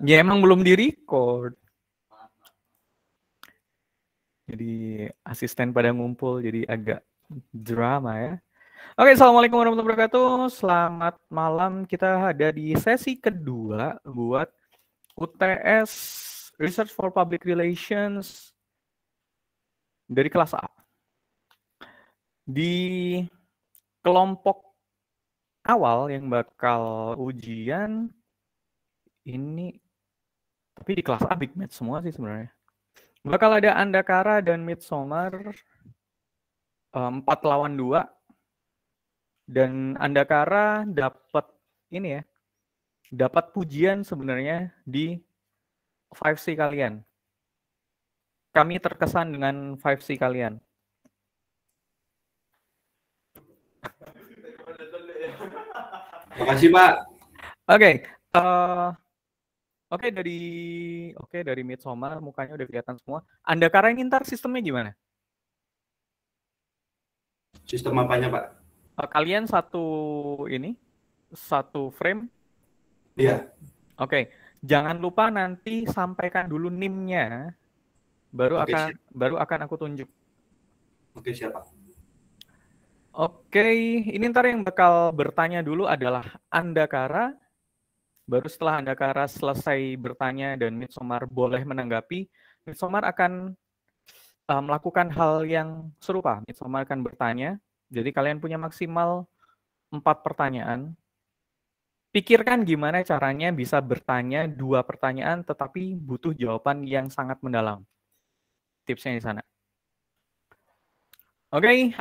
Ya emang belum di-record. Jadi asisten pada ngumpul, jadi agak drama ya. Oke, assalamualaikum warahmatullahi wabarakatuh. Selamat malam. Kita ada di sesi kedua buat UTS Research for Public Relations dari kelas A. Di kelompok awal yang bakal ujian ini, tapi di kelas A Big Match semua sih sebenarnya. Bakal ada Andakara dan Midsommar 4 lawan 2. Dan Andakara dapat ini ya, dapat pujian sebenarnya di 5C kalian. Kami terkesan dengan 5C kalian. Terima kasih, Pak. Oke, dari Midsommar mukanya udah kelihatan semua. Andakara ini ntar sistemnya gimana? Sistem apanya, Pak? Kalian satu frame. Iya. Oke, jangan lupa nanti sampaikan dulu NIM-nya, baru akan aku tunjuk. Oke, siap, Pak. Oke, ini ntar yang bakal bertanya dulu adalah Andakara. Baru setelah Andakara selesai bertanya dan Midsommar boleh menanggapi, Midsommar akan melakukan hal yang serupa. Midsommar akan bertanya, jadi kalian punya maksimal 4 pertanyaan. Pikirkan gimana caranya bisa bertanya 2 pertanyaan tetapi butuh jawaban yang sangat mendalam. Tipsnya di sana. Oke,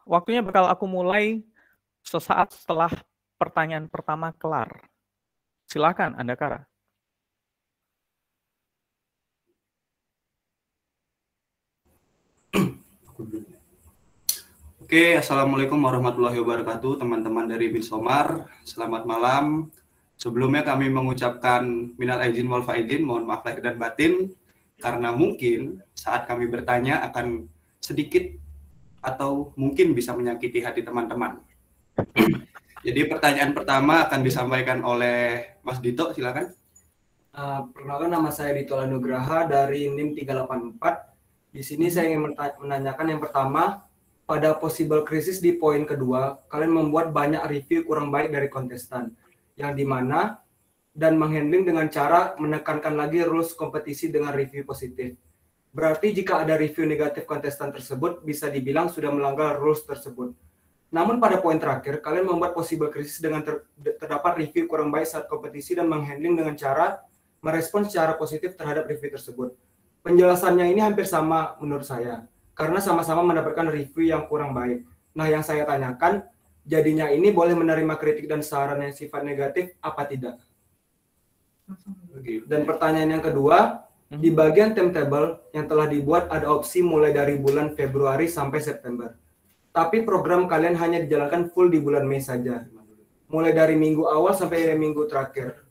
waktunya bakal aku mulai sesaat setelah pertanyaan pertama kelar. Silakan, Andakara. Oke, assalamualaikum warahmatullahi wabarakatuh, teman-teman dari Midsommar. Selamat malam. Sebelumnya kami mengucapkan minal aidin wal faidin, mohon maaf lahir dan batin, karena mungkin saat kami bertanya akan sedikit atau mungkin bisa menyakiti hati teman-teman. Jadi pertanyaan pertama akan disampaikan oleh Mas Dito, silakan. Perkenalkan, nama saya Dito Lanugraha dari NIM 384. Di sini saya ingin menanyakan yang pertama, pada possible krisis di poin kedua, kalian membuat banyak review kurang baik dari kontestan, yang dimana dan menghandling dengan cara menekankan lagi rules kompetisi dengan review positif. Berarti jika ada review negatif kontestan tersebut, bisa dibilang sudah melanggar rules tersebut. Namun pada poin terakhir, kalian membuat possible krisis dengan terdapat review kurang baik saat kompetisi dan menghandling dengan cara merespon secara positif terhadap review tersebut. Penjelasannya ini hampir sama menurut saya, karena sama-sama mendapatkan review yang kurang baik. Nah, yang saya tanyakan, jadinya ini boleh menerima kritik dan saran yang sifat negatif apa tidak? Dan pertanyaan yang kedua, di bagian timetable yang telah dibuat ada opsi mulai dari bulan Februari sampai September. Tapi program kalian hanya dijalankan full di bulan Mei saja. Mulai dari minggu awal sampai minggu terakhir.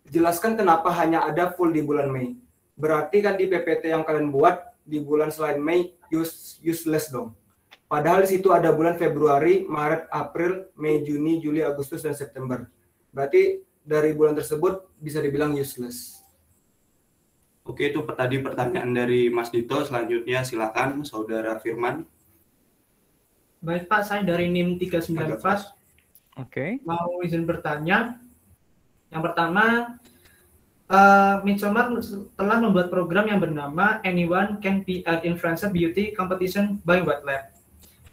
Jelaskan kenapa hanya ada full di bulan Mei. Berarti kan di PPT yang kalian buat di bulan selain Mei useless dong. Padahal di situ ada bulan Februari, Maret, April, Mei, Juni, Juli, Agustus, dan September. Berarti dari bulan tersebut bisa dibilang useless. Oke, itu tadi pertanyaan dari Mas Dito. Selanjutnya silakan Saudara Firman. Baik Pak, saya dari NIM 394. Oke. Mau izin bertanya. Yang pertama, Midsommar telah membuat program yang bernama Anyone Can Be an Influencer Beauty Competition by White Lab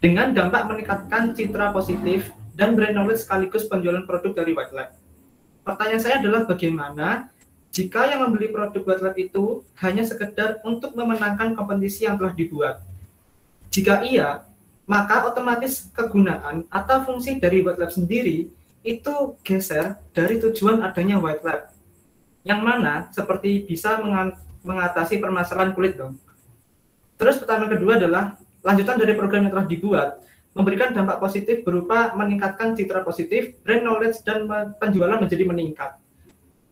dengan dampak meningkatkan citra positif dan brand knowledge sekaligus penjualan produk dari White Lab. Pertanyaan saya adalah bagaimana jika yang membeli produk White Lab itu hanya sekedar untuk memenangkan kompetisi yang telah dibuat? Jika iya, maka otomatis kegunaan atau fungsi dari White Lab sendiri itu geser dari tujuan adanya White Lab, yang mana seperti bisa mengatasi permasalahan kulit dong. Terus pertanyaan kedua adalah lanjutan dari program yang telah dibuat memberikan dampak positif berupa meningkatkan citra positif, brand knowledge, dan penjualan menjadi meningkat.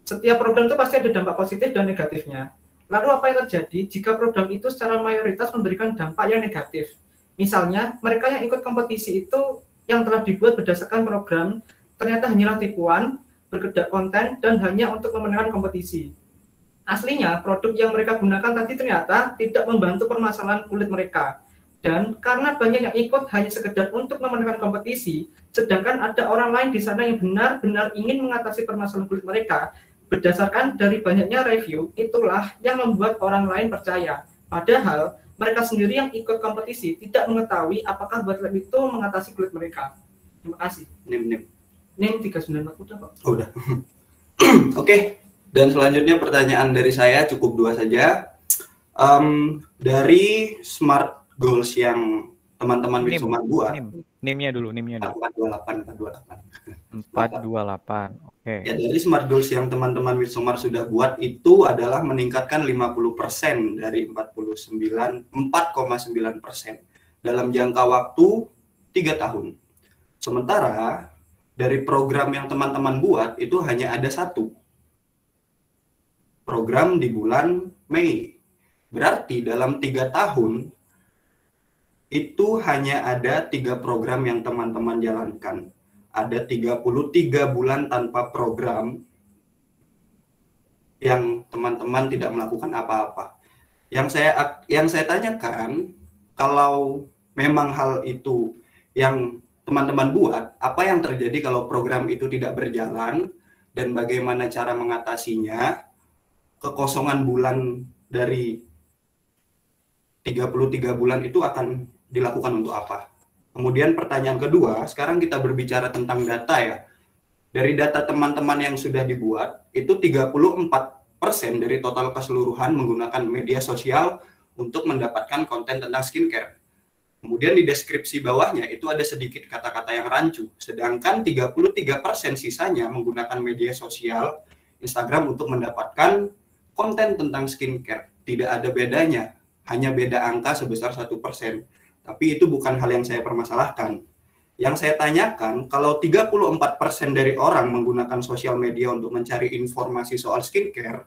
Setiap program itu pasti ada dampak positif dan negatifnya. Lalu apa yang terjadi jika program itu secara mayoritas memberikan dampak yang negatif? Misalnya, mereka yang ikut kompetisi itu yang telah dibuat berdasarkan program ternyata hanyalah tipuan, berkedok konten, dan hanya untuk memenangkan kompetisi. Aslinya, produk yang mereka gunakan tadi ternyata tidak membantu permasalahan kulit mereka. Dan karena banyak yang ikut hanya sekedar untuk memenangkan kompetisi, sedangkan ada orang lain di sana yang benar-benar ingin mengatasi permasalahan kulit mereka, berdasarkan dari banyaknya review, itulah yang membuat orang lain percaya. Padahal, mereka sendiri yang ikut kompetisi tidak mengetahui apakah white lab itu mengatasi kulit mereka. Terima kasih. NIM 394 udah Pak. Oh, udah. Oke. Dan selanjutnya pertanyaan dari saya cukup 2 saja. Dari smart goals yang teman-teman Midsomar buat. NIM-nya dulu. 428. Oke. Ya, dari smart goals yang teman-teman Midsomar sudah buat itu adalah meningkatkan 50% dari 4,9% dalam jangka waktu 3 tahun. Sementara dari program yang teman-teman buat itu hanya ada 1 program di bulan Mei. Berarti dalam 3 tahun itu hanya ada 3 program yang teman-teman jalankan. Ada 33 bulan tanpa program yang teman-teman tidak melakukan apa-apa. Yang saya tanyakan, kalau memang hal itu yang teman-teman buat, apa yang terjadi kalau program itu tidak berjalan dan bagaimana cara mengatasinya? Kekosongan bulan dari 33 bulan itu akan dilakukan untuk apa? Kemudian pertanyaan kedua, sekarang kita berbicara tentang data ya. Dari data teman-teman yang sudah dibuat, itu 34% dari total keseluruhan menggunakan media sosial untuk mendapatkan konten tentang skincare. Kemudian di deskripsi bawahnya itu ada sedikit kata-kata yang rancu. Sedangkan 33% sisanya menggunakan media sosial Instagram untuk mendapatkan konten tentang skincare. Tidak ada bedanya, hanya beda angka sebesar 1%. Tapi itu bukan hal yang saya permasalahkan. Yang saya tanyakan, kalau 34% dari orang menggunakan sosial media untuk mencari informasi soal skincare,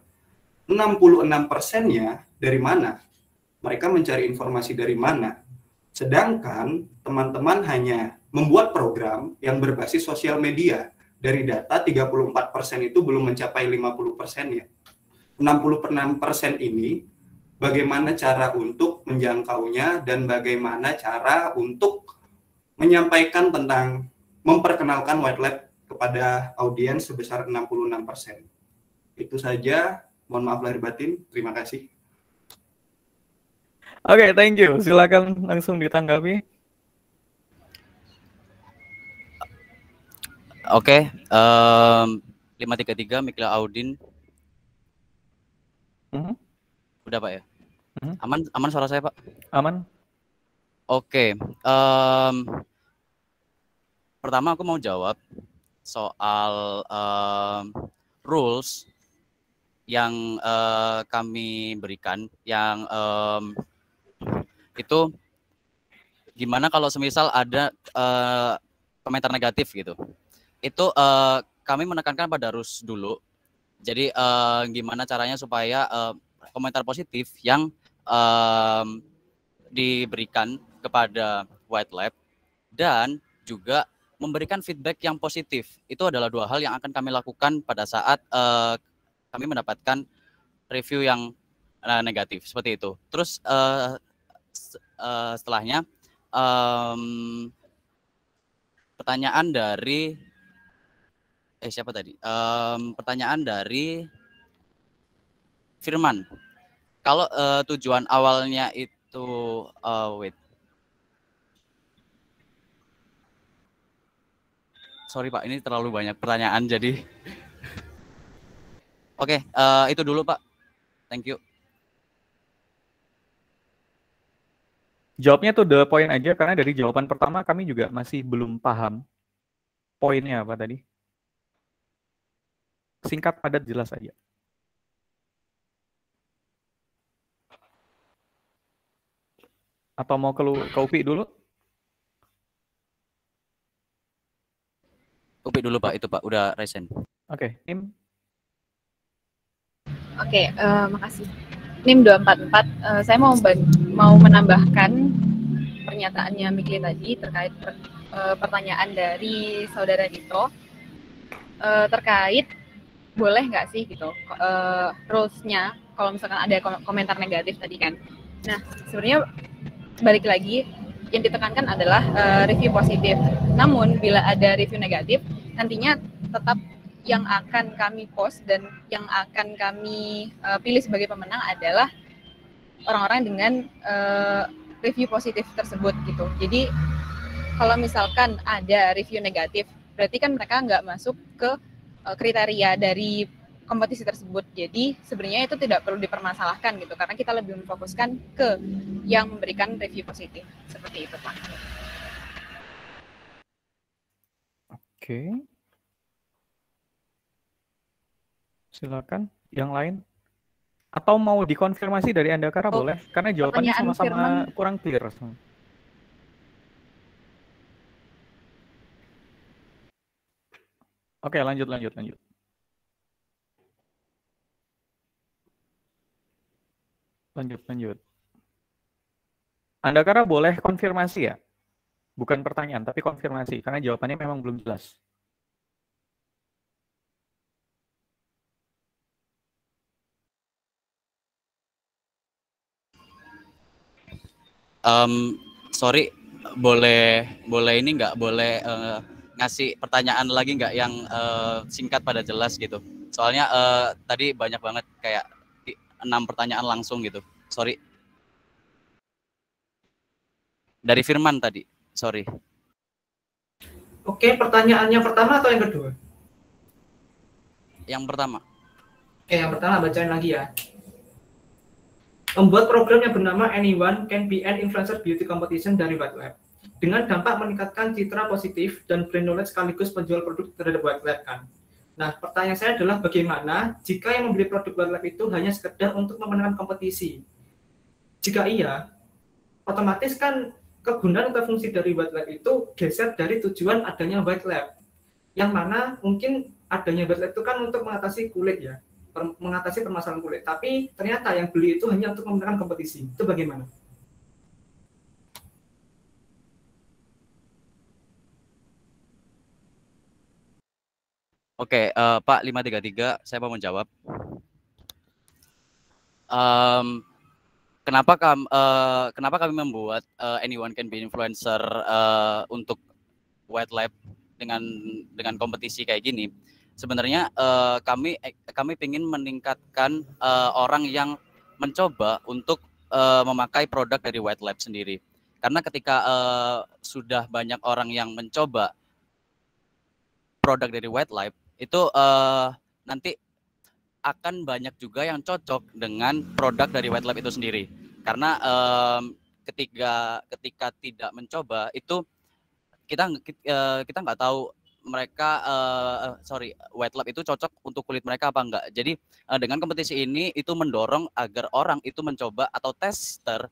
66%-nya dari mana? Mereka mencari informasi dari mana? Sedangkan teman-teman hanya membuat program yang berbasis sosial media. Dari data 34% itu belum mencapai 50%-nya. 66% ini bagaimana cara untuk menjangkaunya dan bagaimana cara untuk menyampaikan tentang memperkenalkan white lab kepada audiens sebesar 66%. Itu saja, mohon maaf lahir batin, terima kasih. Oke, thank you. Silakan langsung ditanggapi. Oke, 533 Mikla Audin. Udah Pak ya? Aman suara saya Pak? Aman. Oke, pertama aku mau jawab soal rules yang kami berikan, yang itu gimana kalau semisal ada komentar negatif gitu. Itu kami menekankan pada rules dulu. Jadi gimana caranya supaya komentar positif yang diberikan kepada white lab dan juga memberikan feedback yang positif. Itu adalah 2 hal yang akan kami lakukan pada saat kami mendapatkan review yang negatif seperti itu. Terus setelahnya pertanyaan dari siapa tadi? Pertanyaan dari Firman. Kalau tujuan awalnya itu sorry Pak, ini terlalu banyak pertanyaan jadi. Oke, itu dulu Pak. Thank you. Jawabnya tuh the point aja, karena dari jawaban pertama kami juga masih belum paham poinnya apa tadi. Singkat, padat, jelas aja. Atau mau ke UPI dulu? UPI dulu Pak, itu Pak, udah resen. Oke, Nim. Oke, makasih. NIM 244, saya mau menambahkan pernyataannya Mikli tadi terkait pertanyaan dari Saudara Dito. terkait boleh nggak sih gitu rules-nya kalau misalkan ada komentar negatif tadi kan. Nah, sebenarnya balik lagi yang ditekankan adalah review positif. Namun bila ada review negatif, nantinya tetap yang akan kami post dan yang akan kami pilih sebagai pemenang adalah orang-orang dengan review positif tersebut gitu. Jadi kalau misalkan ada review negatif, berarti kan mereka nggak masuk ke kriteria dari kompetisi tersebut. Jadi sebenarnya itu tidak perlu dipermasalahkan gitu, karena kita lebih memfokuskan ke yang memberikan review positif. Seperti itu, Pak. Oke. Silakan yang lain. Atau mau dikonfirmasi dari Anda Kara boleh, karena jawabannya sama-sama kurang clear. Oke, lanjut. Lanjut. Anda Kara boleh konfirmasi ya? Bukan pertanyaan, tapi konfirmasi, karena jawabannya memang belum jelas. Sorry, boleh ini nggak? Boleh ngasih pertanyaan lagi nggak yang singkat pada jelas gitu? Soalnya tadi banyak banget kayak 6 pertanyaan langsung gitu. Sorry. Dari Firman tadi. Sorry. Oke, pertanyaannya pertama atau yang kedua? Yang pertama. Oke, yang pertama bacain lagi ya. Membuat program yang bernama Anyone Can Be an Influencer Beauty Competition dari White Lab dengan dampak meningkatkan citra positif dan brand knowledge sekaligus penjual produk terhadap White Lab kan. Nah, pertanyaan saya adalah bagaimana jika yang membeli produk White Lab itu hanya sekedar untuk memenangkan kompetisi? Jika iya, otomatis kan kegunaan atau fungsi dari White Lab itu geser dari tujuan adanya White Lab. Yang mana mungkin adanya White Lab itu kan untuk mengatasi kulit ya, mengatasi permasalahan kulit. Tapi ternyata yang beli itu hanya untuk memenangkan kompetisi. Itu bagaimana? Oke, Pak 533, saya mau menjawab. Kenapa kami membuat Anyone Can Be Influencer untuk White Lab dengan kompetisi kayak gini? Sebenarnya kami ingin meningkatkan orang yang mencoba untuk memakai produk dari White Lab sendiri. Karena ketika sudah banyak orang yang mencoba produk dari White Lab, itu nanti akan banyak juga yang cocok dengan produk dari White Lab itu sendiri. Karena ketika tidak mencoba itu kita nggak tahu mereka White Lab itu cocok untuk kulit mereka apa enggak. Jadi dengan kompetisi ini itu mendorong agar orang itu mencoba atau tester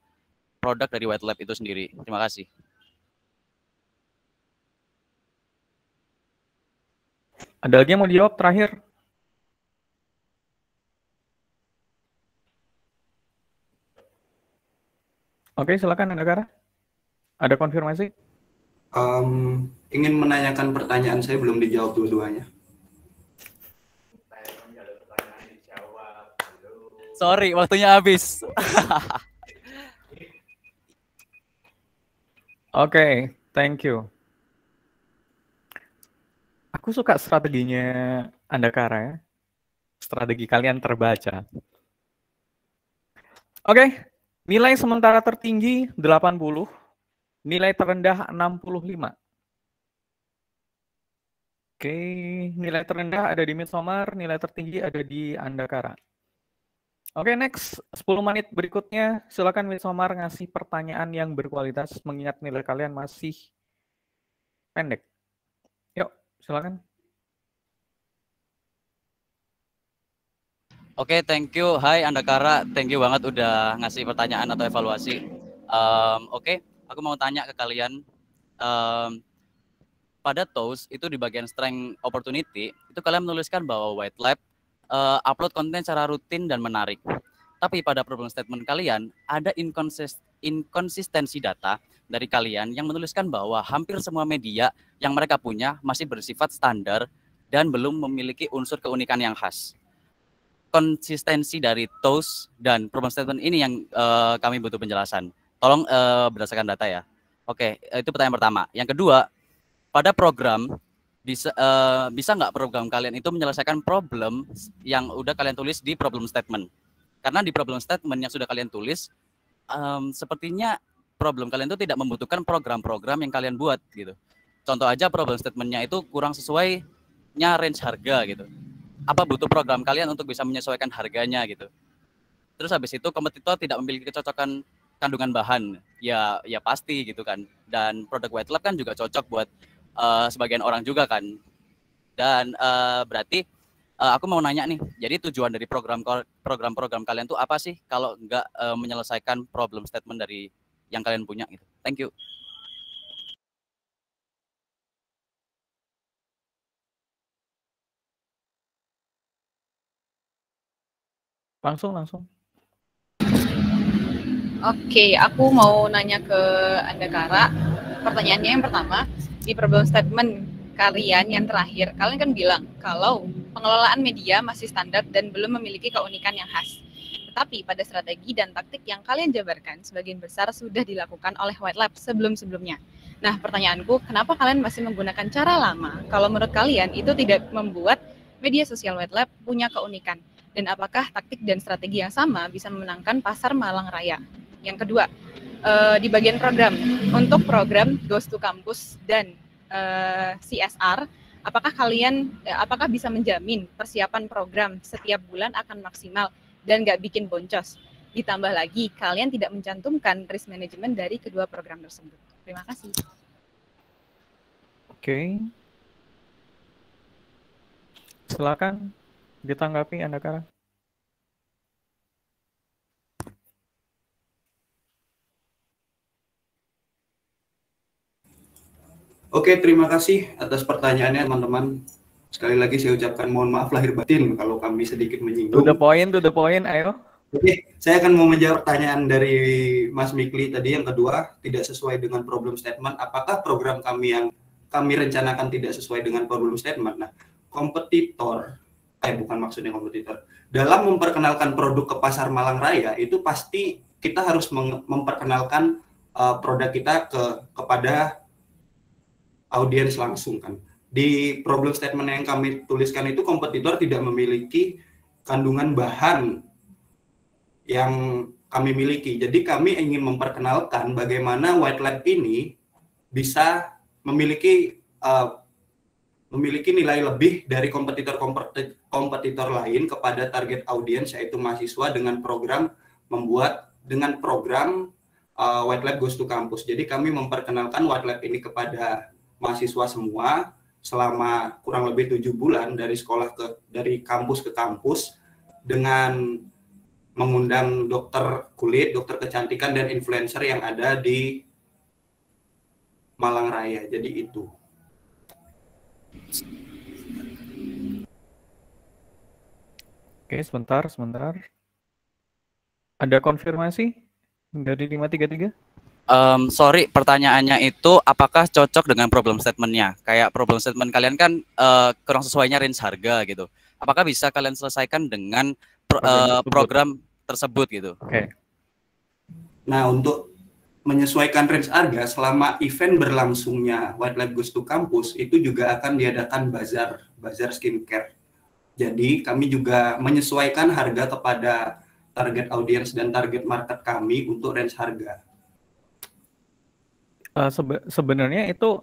produk dari White Lab itu sendiri. Terima kasih. Ada lagi yang mau dijawab terakhir? Oke, silakan Anda Kara. Ada konfirmasi? Ingin menanyakan pertanyaan saya belum dijawab dua-duanya. Sorry, waktunya habis. Oke, thank you. Aku suka strateginya Anda Kara ya. Strategi kalian terbaca. Oke, nilai sementara tertinggi 80, nilai terendah 65. Oke, nilai terendah ada di Midsommar, nilai tertinggi ada di Anda Kara. Oke, next 10 menit berikutnya silakan Midsommar ngasih pertanyaan yang berkualitas mengingat nilai kalian masih pendek. Yuk, silakan. Oke, thank you. Hai Anda Kara, thank you banget udah ngasih pertanyaan atau evaluasi. Oke, aku mau tanya ke kalian. Pada TOES itu di bagian strength opportunity, itu kalian menuliskan bahwa White Lab upload konten secara rutin dan menarik. Tapi pada problem statement kalian, ada inkonsistensi data dari kalian yang menuliskan bahwa hampir semua media yang mereka punya masih bersifat standar dan belum memiliki unsur keunikan yang khas. Konsistensi dari TOES dan problem statement ini yang kami butuh penjelasan. Tolong berdasarkan data ya. Oke, itu pertanyaan pertama. Yang kedua, pada program bisa nggak program kalian itu menyelesaikan problem yang udah kalian tulis di problem statement? Karena di problem statement yang sudah kalian tulis, sepertinya problem kalian itu tidak membutuhkan program-program yang kalian buat gitu. Contoh aja problem statementnya itu kurang sesuainya range harga gitu. Apa butuh program kalian untuk bisa menyesuaikan harganya gitu. Terus habis itu kompetitor tidak memiliki kecocokan kandungan bahan, ya pasti gitu kan. Dan produk White Lab kan juga cocok buat sebagian orang juga kan. Dan berarti aku mau nanya nih, jadi tujuan dari program-program kalian tuh apa sih kalau nggak menyelesaikan problem statement dari yang kalian punya gitu. Thank you. Langsung. Oke, aku mau nanya ke Anda Kara. Pertanyaannya yang pertama, di problem statement kalian yang terakhir, kalian kan bilang kalau pengelolaan media masih standar dan belum memiliki keunikan yang khas. Tetapi pada strategi dan taktik yang kalian jabarkan, sebagian besar sudah dilakukan oleh White Lab sebelum-sebelumnya. Nah, pertanyaanku, kenapa kalian masih menggunakan cara lama kalau menurut kalian itu tidak membuat media sosial White Lab punya keunikan? Dan apakah taktik dan strategi yang sama bisa memenangkan pasar Malang Raya? Yang kedua, di bagian program, untuk program Ghost to Campus dan CSR, apakah bisa menjamin persiapan program setiap bulan akan maksimal dan nggak bikin boncos? Ditambah lagi, kalian tidak mencantumkan risk management dari kedua program tersebut. Terima kasih. Oke. Silakan ditanggapi Anda Kara. Oke, terima kasih atas pertanyaannya teman-teman. Sekali lagi saya ucapkan mohon maaf lahir batin kalau kami sedikit menyinggung. To the point, ayo. Oke, saya akan mau menjawab pertanyaan dari Mas Mikli tadi yang kedua, tidak sesuai dengan problem statement. Apakah program kami yang kami rencanakan tidak sesuai dengan problem statement? Nah, kompetitor, bukan maksudnya kompetitor, dalam memperkenalkan produk ke pasar Malang Raya itu pasti kita harus memperkenalkan produk kita kepada audiens langsung kan. Di problem statement yang kami tuliskan itu kompetitor tidak memiliki kandungan bahan yang kami miliki. Jadi kami ingin memperkenalkan bagaimana White Lab ini bisa memiliki nilai lebih dari kompetitor lain kepada target audiens yaitu mahasiswa dengan program White Lab Goes to Campus. Jadi kami memperkenalkan White Lab ini kepada mahasiswa semua selama kurang lebih 7 bulan dari kampus ke kampus dengan mengundang dokter kulit, dokter kecantikan dan influencer yang ada di Malang Raya. Jadi itu. Oke, sebentar. Ada konfirmasi dari 533? Sorry, pertanyaannya itu apakah cocok dengan problem statement-nya? Kayak problem statement kalian kan kurang sesuainya range harga gitu. Apakah bisa kalian selesaikan dengan program tersebut gitu? Oke. Nah, untuk menyesuaikan range harga selama event berlangsungnya White Lab Goes to Campus itu juga akan diadakan bazar skincare. Jadi kami juga menyesuaikan harga kepada target audiens dan target market kami untuk range harga. Sebenarnya itu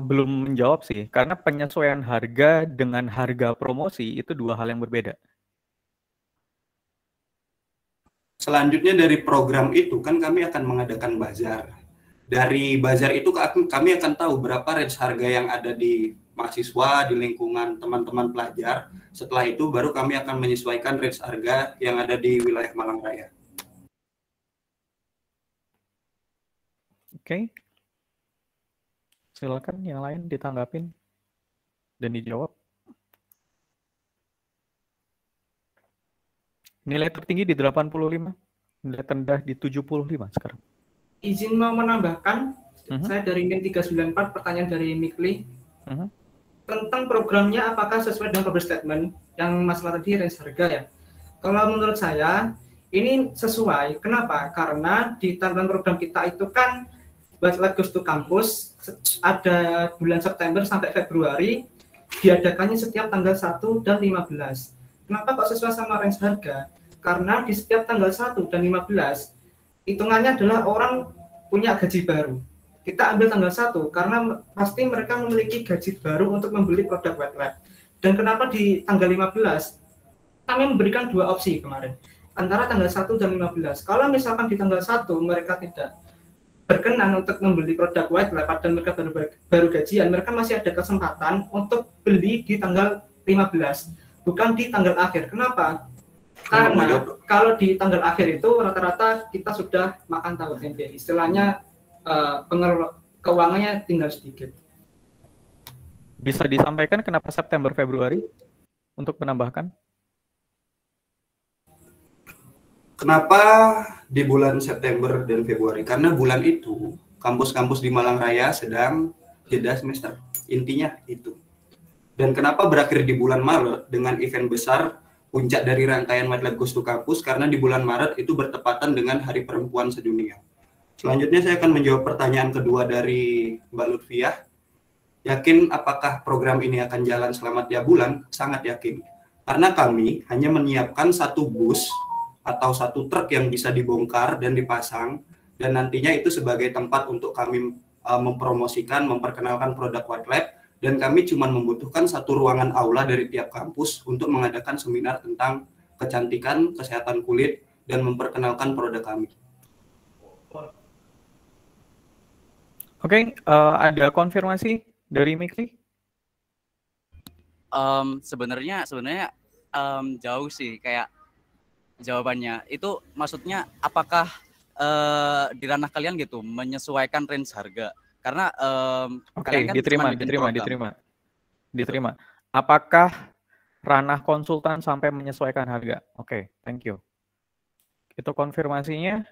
belum menjawab sih, karena penyesuaian harga dengan harga promosi itu dua hal yang berbeda. Selanjutnya dari program itu kan kami akan mengadakan bazar. Dari bazar itu kami akan tahu berapa range harga yang ada di mahasiswa, di lingkungan teman-teman pelajar. Setelah itu baru kami akan menyesuaikan range harga yang ada di wilayah Malang Raya. Oke. Silakan yang lain ditanggapin dan dijawab. Nilai tertinggi di 85, nilai terendah di 75 sekarang. Izin mau menambahkan, saya dari NIM 394, pertanyaan dari Mikli. tentang programnya apakah sesuai dengan corporate statement yang masalah tadi range harga ya. Kalau menurut saya ini sesuai. Kenapa? Karena di timeline program kita itu kan White Lab Goes to Campus ada bulan September sampai Februari, diadakannya setiap tanggal 1 dan 15. Kenapa kok sesuai sama range harga? Karena di setiap tanggal 1 dan 15 hitungannya adalah orang punya gaji baru. Kita ambil tanggal 1 karena pasti mereka memiliki gaji baru untuk membeli produk White Lab. Dan kenapa di tanggal 15? Kami memberikan dua opsi kemarin, antara tanggal 1 dan 15. Kalau misalkan di tanggal 1 mereka tidak berkenan untuk membeli produk White Lab dan mereka baru gajian, mereka masih ada kesempatan untuk beli di tanggal 15, bukan di tanggal akhir. Kenapa? Karena kalau di tanggal akhir itu rata-rata kita sudah makan tahu tempe. Istilahnya keuangannya tinggal sedikit. Bisa disampaikan kenapa September Februari untuk menambahkan? Kenapa di bulan September dan Februari? Karena bulan itu kampus-kampus di Malang Raya sedang jeda semester. Intinya itu. Dan kenapa berakhir di bulan Maret dengan event besar puncak dari rangkaian White Lab Goes to Campus? Karena di bulan Maret itu bertepatan dengan Hari Perempuan Sedunia. Selanjutnya saya akan menjawab pertanyaan kedua dari Mbak Lutfiah. Yakin apakah program ini akan jalan selama 3 bulan? Sangat yakin. Karena kami hanya menyiapkan satu bus atau satu truk yang bisa dibongkar dan dipasang, dan nantinya itu sebagai tempat untuk kami mempromosikan, memperkenalkan produk White Lab, dan kami cuma membutuhkan satu ruangan aula dari tiap kampus untuk mengadakan seminar tentang kecantikan, kesehatan kulit, dan memperkenalkan produk kami. Oke, ada konfirmasi dari Mikli? Sebenarnya jauh sih kayak jawabannya. Itu maksudnya apakah di ranah kalian gitu menyesuaikan range harga? Karena Oke, kalian kan diterima. Apakah ranah konsultan sampai menyesuaikan harga? Oke, thank you. Itu konfirmasinya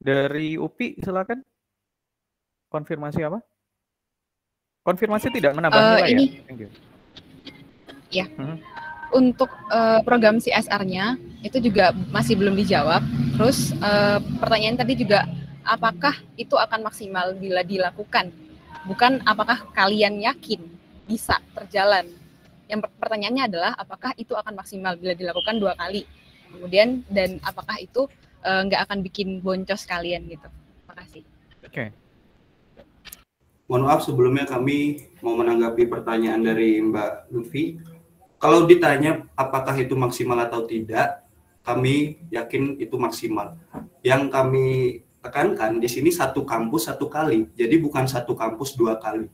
dari UPI, silakan. Konfirmasi apa? Konfirmasi tidak menambah nilai ini. ya? Thank you. Ya. Untuk program CSR-nya itu juga masih belum dijawab. Terus pertanyaan tadi juga, apakah itu akan maksimal bila dilakukan? Bukan apakah kalian yakin bisa terjalan. Yang pertanyaannya adalah apakah itu akan maksimal bila dilakukan 2 kali. Kemudian dan apakah itu nggak akan bikin boncos kalian gitu. Terima kasih. Oke. Mohon maaf sebelumnya kami mau menanggapi pertanyaan dari Mbak Lutfi. Kalau ditanya apakah itu maksimal atau tidak, kami yakin itu maksimal. Yang kami tekankan di sini satu kampus 1 kali, jadi bukan satu kampus 2 kali.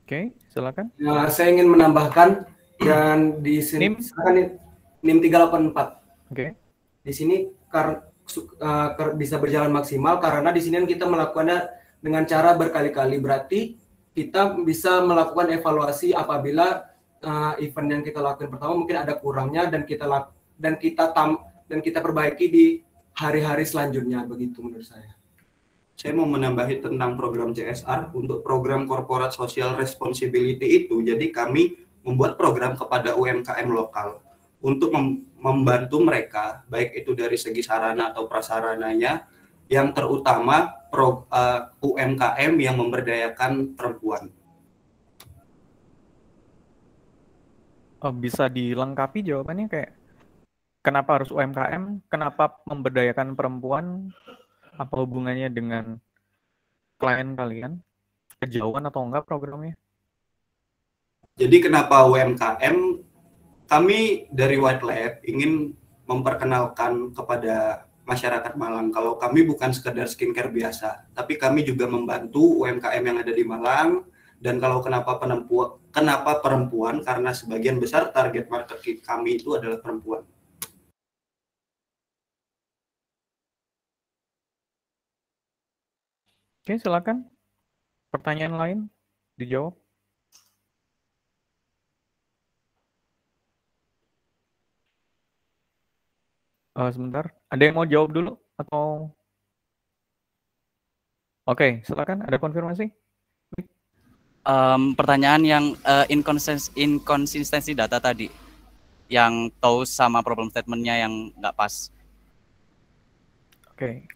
Oke, silakan. Nah, saya ingin menambahkan dan di sini NIM 384. Oke. Di sini bisa berjalan maksimal karena di sini kita melakukannya dengan cara berkali-kali. Berarti kita bisa melakukan evaluasi apabila event yang kita lakukan pertama mungkin ada kurangnya dan kita perbaiki di hari-hari selanjutnya, begitu menurut saya. Saya mau menambahi tentang program CSR. Untuk program Corporate Social Responsibility itu, jadi kami membuat program kepada UMKM lokal untuk membantu mereka, baik itu dari segi sarana atau prasarananya, yang terutama UMKM yang memberdayakan perempuan. Bisa dilengkapi jawabannya kayak, kenapa harus UMKM? Kenapa memberdayakan perempuan? Apa hubungannya dengan klien kalian? Kejauhan atau enggak programnya? Jadi kenapa UMKM? Kami dari White Lab ingin memperkenalkan kepada masyarakat Malang kalau kami bukan sekedar skincare biasa, tapi kami juga membantu UMKM yang ada di Malang. Dan kalau kenapa perempuan? Karena sebagian besar target market kami itu adalah perempuan. Oke, silakan. Pertanyaan lain dijawab. Sebentar, ada yang mau jawab dulu atau Oke, silakan ada konfirmasi. Pertanyaan yang inkonsistensi data tadi, yang toast sama problem statement-nya yang nggak pas. Oke.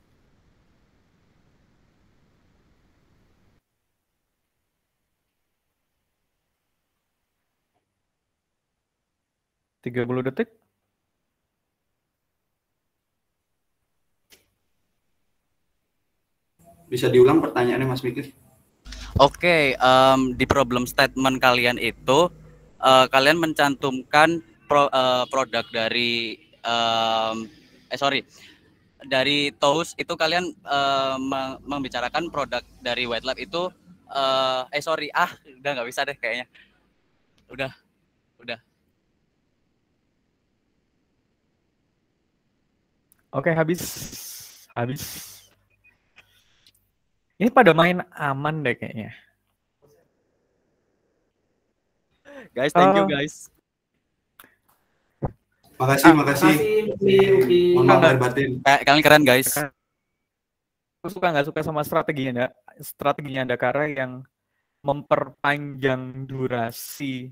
Tiga 30 detik. Bisa diulang pertanyaannya Mas Mikir? Oke, di problem statement kalian itu kalian mencantumkan produk dari dari Toast itu kalian membicarakan produk dari White Lab itu udah nggak bisa deh kayaknya. Udah. Oke, habis. Ini pada main aman deh kayaknya. Guys, thank you guys. Makasih. Uki. Mohon maaf lahir batin. Kalian keren guys. Aku nggak suka sama strateginya Andakara yang memperpanjang durasi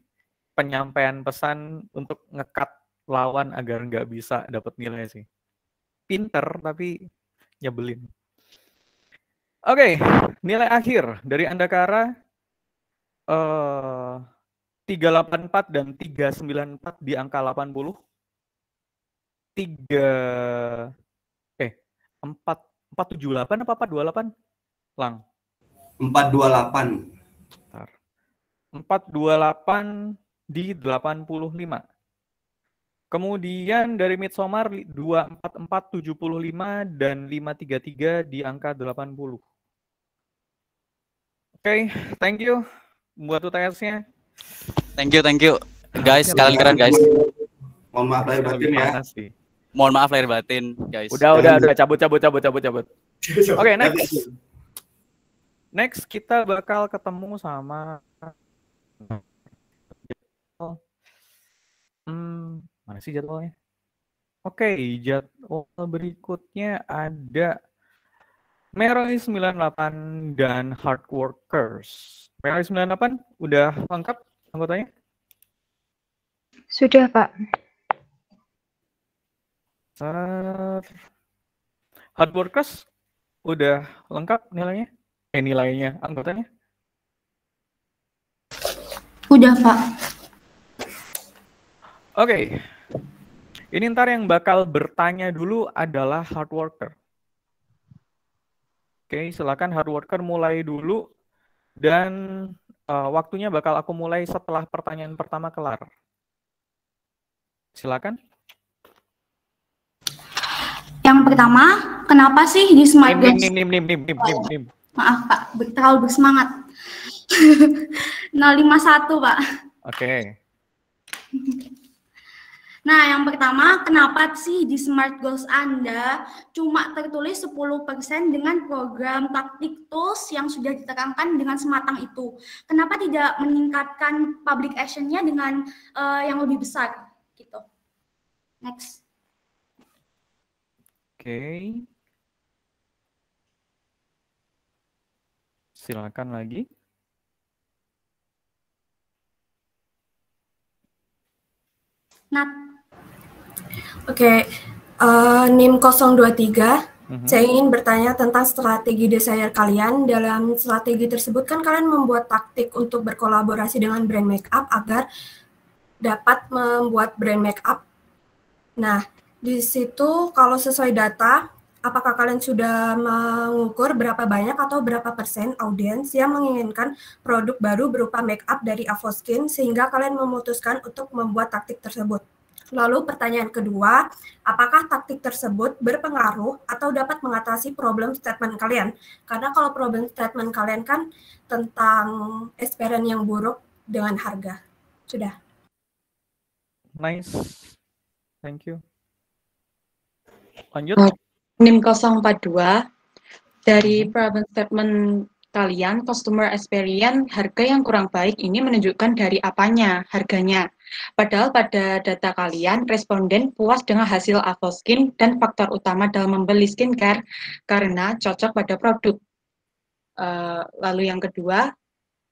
penyampaian pesan untuk ngekat lawan agar nggak bisa dapat nilai sih. Pinter tapi nyebelin. Oke, nilai akhir dari Andakara 384 dan 394 di angka 80. 478 apa 428? Lang. 428. 428 di 85. Kemudian dari Midsommar 244 75 dan 533 di angka 80. Oke, thank you buat UTS-nya. Thank you. Guys, kalian keren guys. Mohon maaf lahir batin ya. Mohon maaf lahir batin, guys. Udah cabut. Oke, next. Next kita bakal ketemu sama mana sih jadwalnya? Oke, jadwal berikutnya ada Meroi 98 dan Hard Workers. Meroi 98 udah lengkap anggotanya? Sudah, Pak. Hard Workers udah lengkap nilainya? Nilainya anggotanya? Udah, Pak. Oke. Ini ntar yang bakal bertanya dulu adalah hard worker. Oke, silakan hard worker mulai dulu dan waktunya bakal aku mulai setelah pertanyaan pertama kelar. Silakan. Yang pertama, kenapa sih di Smart Goals? Maaf, Pak, terlalu bersemangat. 051, Pak. Oke. Nah, yang pertama, kenapa sih di Smart Goals Anda cuma tertulis 10% dengan program taktik tools yang sudah ditekankan dengan sematang itu? Kenapa tidak meningkatkan public action-nya dengan yang lebih besar? Gitu. Next. Oke. Silakan lagi. Nat. Oke, NIM 023, saya ingin bertanya tentang strategi desainer kalian. Dalam strategi tersebut kan kalian membuat taktik untuk berkolaborasi dengan brand makeup agar dapat membuat brand makeup. Nah, di situ kalau sesuai data, apakah kalian sudah mengukur berapa banyak atau berapa persen audiens yang menginginkan produk baru berupa makeup dari Avoskin sehingga kalian memutuskan untuk membuat taktik tersebut? Lalu pertanyaan kedua, apakah taktik tersebut berpengaruh atau dapat mengatasi problem statement kalian? Karena kalau problem statement kalian kan tentang experience yang buruk dengan harga. Sudah. Nice. Thank you. Lanjut. NIM 042, dari problem statement kalian, customer experience, harga yang kurang baik ini menunjukkan dari apanya, harganya. Padahal pada data kalian, responden puas dengan hasil Avoskin dan faktor utama dalam membeli skincare karena cocok pada produk. Lalu yang kedua,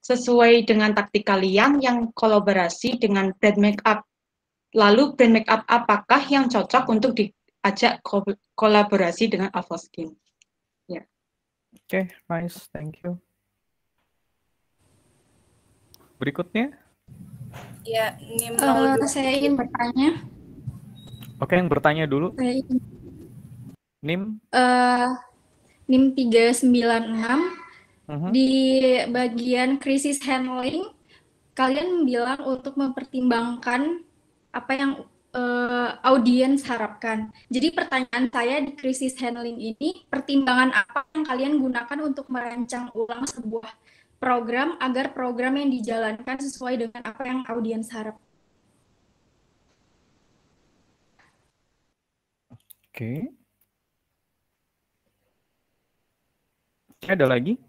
sesuai dengan taktik kalian yang kolaborasi dengan brand makeup. Lalu brand makeup apakah yang cocok untuk diajak kolaborasi dengan Avoskin? Ya. Oke, nice, thank you. Berikutnya. Ya, NIM saya ingin bertanya. Oke, yang bertanya dulu. Saya ingin, NIM. NIM 396 di bagian krisis handling, kalian bilang untuk mempertimbangkan apa yang audiens harapkan. Jadi pertanyaan saya di krisis handling ini, pertimbangan apa yang kalian gunakan untuk merancang ulang sebuah program agar program yang dijalankan sesuai dengan apa yang audiens harap? Oke. Ada lagi?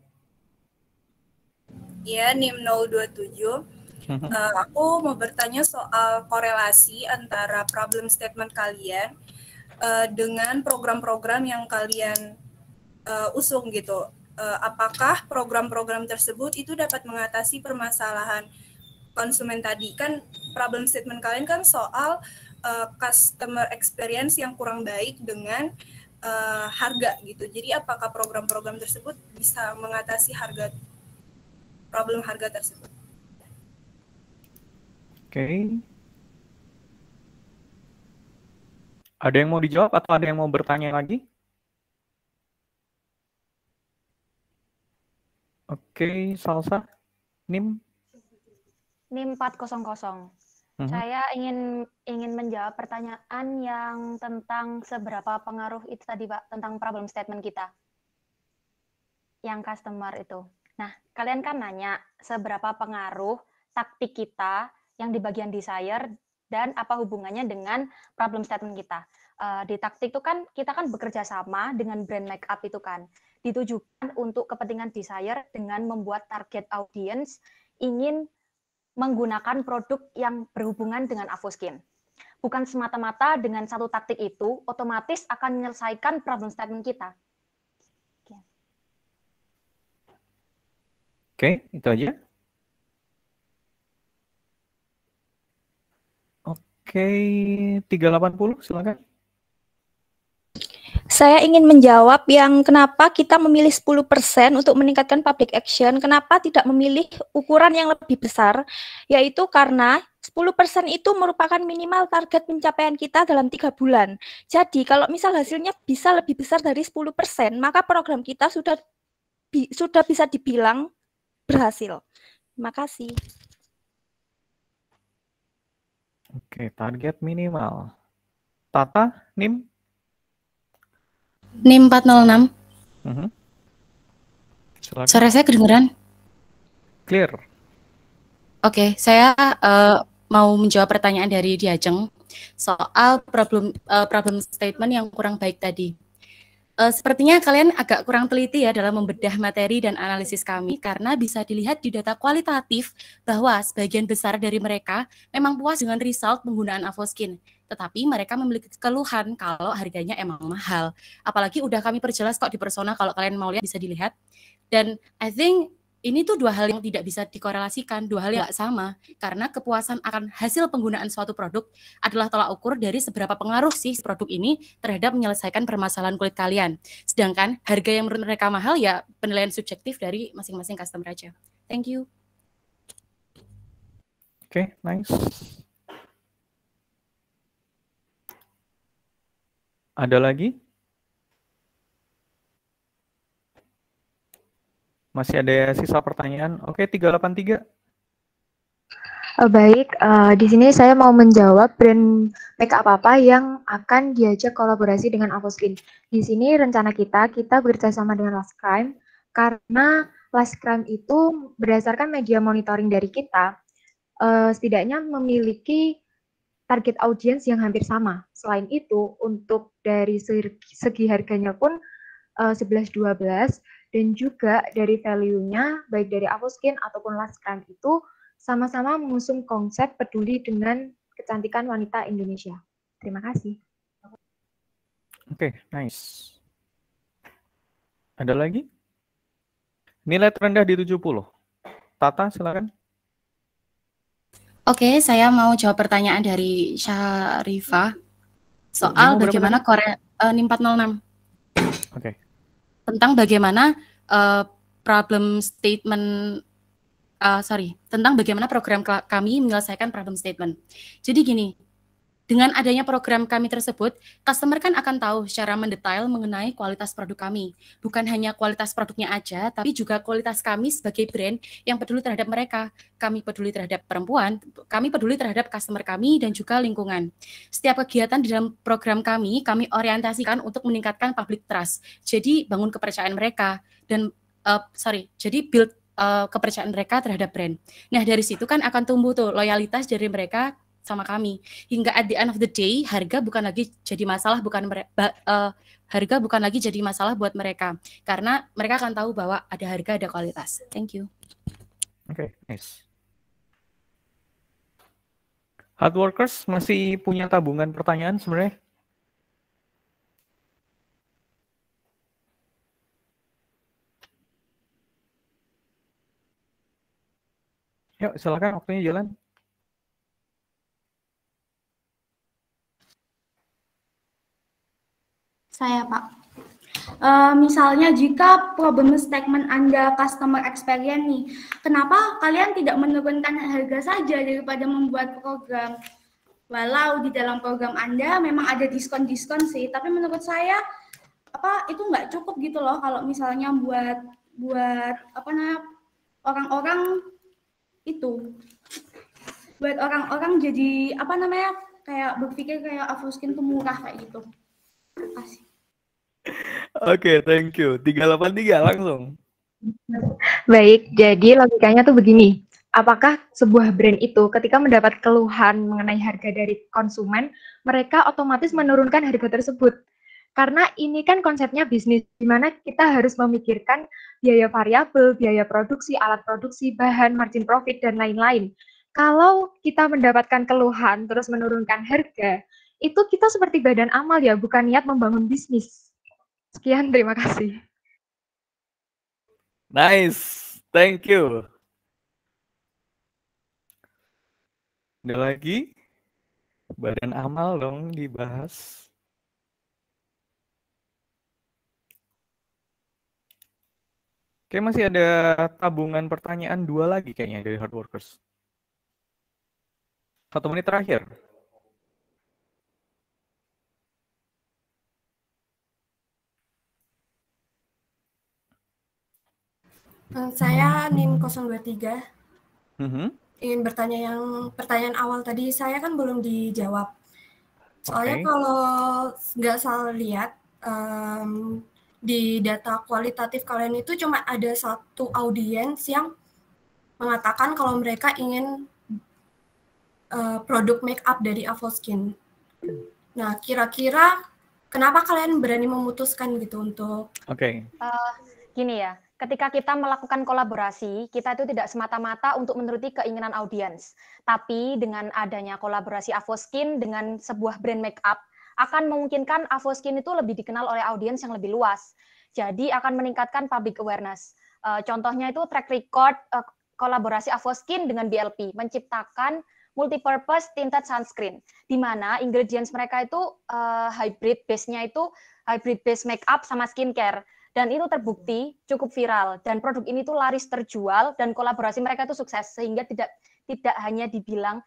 Ya, NIM 027. Aku mau bertanya soal korelasi antara problem statement kalian dengan program-program yang kalian usung gitu. Apakah program-program tersebut itu dapat mengatasi permasalahan konsumen tadi? Kan problem statement kalian kan soal customer experience yang kurang baik dengan harga gitu. Jadi apakah program-program tersebut bisa mengatasi problem harga tersebut? Oke. Ada yang mau dijawab atau ada yang mau bertanya lagi? Oke, Salsa. NIM. NIM 400. Saya ingin menjawab pertanyaan yang tentang seberapa pengaruh itu tadi, Pak, tentang problem statement kita. Yang customer itu. Nah, kalian kan nanya seberapa pengaruh taktik kita yang di bagian desire dan apa hubungannya dengan problem statement kita. Di taktik itu kan kita kan bekerja sama dengan brand makeup itu kan ditujukan untuk kepentingan desire dengan membuat target audience ingin menggunakan produk yang berhubungan dengan Avoskin. Bukan semata-mata dengan satu taktik itu otomatis akan menyelesaikan problem statement kita. Oke, itu aja. Oke, 380 silakan. Saya ingin menjawab yang kenapa kita memilih 10% untuk meningkatkan public action, kenapa tidak memilih ukuran yang lebih besar, yaitu karena 10% itu merupakan minimal target pencapaian kita dalam 3 bulan. Jadi kalau misal hasilnya bisa lebih besar dari 10%, maka program kita sudah bisa dibilang berhasil. Terima kasih. Oke, target minimal. Tata, NIM? NIM 406. Suara saya kedengeran? Clear. Oke, saya mau menjawab pertanyaan dari Diajeng soal problem statement yang kurang baik tadi. Sepertinya kalian agak kurang teliti ya dalam membedah materi dan analisis kami karena bisa dilihat di data kualitatif bahwa sebagian besar dari mereka memang puas dengan result penggunaan Avoskin, tetapi mereka memiliki keluhan kalau harganya emang mahal. Apalagi udah kami perjelas kok di persona, kalau kalian mau lihat bisa dilihat. Dan I think ini tuh dua hal yang tidak bisa dikorelasikan, dua hal yang nggak sama, karena kepuasan akan hasil penggunaan suatu produk adalah tolak ukur dari seberapa pengaruh sih produk ini terhadap menyelesaikan permasalahan kulit kalian. Sedangkan harga yang menurut mereka mahal ya penilaian subjektif dari masing-masing customer aja. Thank you. Oke, nice. Ada lagi? Masih ada sisa pertanyaan? Oke, 383. Baik, di sini saya mau menjawab brand makeup apa yang akan diajak kolaborasi dengan Avoskin. Di sini rencana kita bekerja sama dengan Last Crime, karena Last Crime itu berdasarkan media monitoring dari kita, setidaknya memiliki target audiens yang hampir sama. Selain itu, untuk dari segi harganya pun 11-12, dan juga dari value-nya, baik dari Avoskin ataupun Last Crime itu sama-sama mengusung konsep peduli dengan kecantikan wanita Indonesia. Terima kasih. Oke, nice. Ada lagi? Nilai terendah di 70. Tata, silakan. Oke, saya mau jawab pertanyaan dari Syarifah soal bagaimana NIM 406. Oke. Tentang bagaimana problem statement tentang bagaimana program kami menyelesaikan problem statement. Jadi gini, dengan adanya program kami tersebut, customer kan akan tahu secara mendetail mengenai kualitas produk kami. Bukan hanya kualitas produknya aja, tapi juga kualitas kami sebagai brand yang peduli terhadap mereka. Kami peduli terhadap perempuan, kami peduli terhadap customer kami, dan juga lingkungan. Setiap kegiatan di dalam program kami orientasikan untuk meningkatkan public trust. Jadi bangun kepercayaan mereka, dan jadi build kepercayaan mereka terhadap brand. Nah, dari situ kan akan tumbuh tuh loyalitas dari mereka sama kami, hingga at the end of the day harga bukan lagi jadi masalah buat mereka, karena mereka akan tahu bahwa ada harga, ada kualitas. Thank you. Oke, nice. Hardworkers masih punya tabungan pertanyaan sebenarnya? Yuk, silakan, waktunya jalan. Saya, Pak. Misalnya jika problem statement Anda customer experience nih, kenapa kalian tidak menurunkan harga saja daripada membuat program? Walau di dalam program Anda memang ada diskon-diskon sih, tapi menurut saya itu nggak cukup gitu loh kalau misalnya buat orang-orang itu, buat orang-orang jadi kayak berpikir kayak Avoskin tuh murah kayak gitu. Terima kasih. Oke, thank you. 383 langsung. Baik, jadi logikanya tuh begini. Apakah sebuah brand itu ketika mendapat keluhan mengenai harga dari konsumen, mereka otomatis menurunkan harga tersebut? Karena ini kan konsepnya bisnis, di mana kita harus memikirkan biaya variabel, biaya produksi, alat produksi, bahan, margin profit, dan lain-lain. Kalau kita mendapatkan keluhan terus menurunkan harga, itu kita seperti badan amal ya, bukan niat membangun bisnis. Sekian, terima kasih. Nice, thank you. Ada lagi? Badan amal dong dibahas. Oke, masih ada tabungan pertanyaan 2 lagi kayaknya dari Hardworkers. 1 menit terakhir. Saya NIM 023. Ingin bertanya pertanyaan awal tadi, saya kan belum dijawab. Soalnya kalau nggak salah lihat, di data kualitatif kalian itu cuma ada satu audiens yang mengatakan kalau mereka ingin produk make up dari Avoskin. Nah, kira-kira kenapa kalian berani memutuskan gitu untuk? Gini ya, ketika kita melakukan kolaborasi, kita itu tidak semata-mata untuk menuruti keinginan audiens. Tapi dengan adanya kolaborasi Avoskin dengan sebuah brand make up, akan memungkinkan Avoskin itu lebih dikenal oleh audiens yang lebih luas. Jadi akan meningkatkan public awareness. Contohnya itu track record kolaborasi Avoskin dengan BLP, menciptakan multipurpose tinted sunscreen, di mana ingredients mereka itu hybrid base-nya itu hybrid base makeup sama skincare. Dan itu terbukti cukup viral, dan produk ini tuh laris terjual, dan kolaborasi mereka itu sukses, sehingga tidak hanya dibilang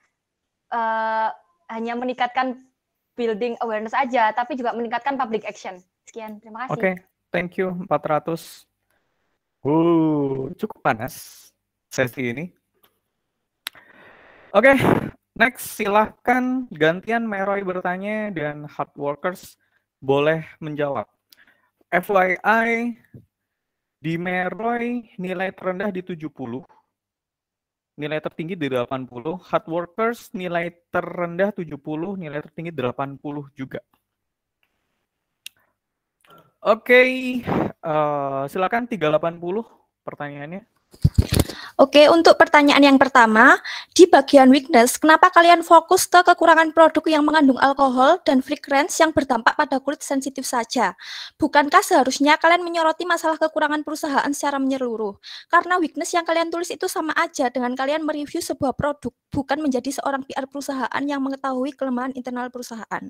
hanya meningkatkan building awareness aja, tapi juga meningkatkan public action. Sekian, terima kasih. Oke, thank you, 400. Cukup panas sesi ini. Oke, next silahkan gantian Meroy bertanya dan Hardworkers boleh menjawab. FYI, di Meroy nilai terendah di 70, nilai tertinggi di 80, Hardworkers nilai terendah 70, nilai tertinggi 80 juga. Oke, silakan 380 pertanyaannya. Oke, untuk pertanyaan yang pertama, di bagian weakness, kenapa kalian fokus ke kekurangan produk yang mengandung alkohol dan fragrance yang berdampak pada kulit sensitif saja? Bukankah seharusnya kalian menyoroti masalah kekurangan perusahaan secara menyeluruh? Karena weakness yang kalian tulis itu sama aja dengan kalian mereview sebuah produk, bukan menjadi seorang PR perusahaan yang mengetahui kelemahan internal perusahaan.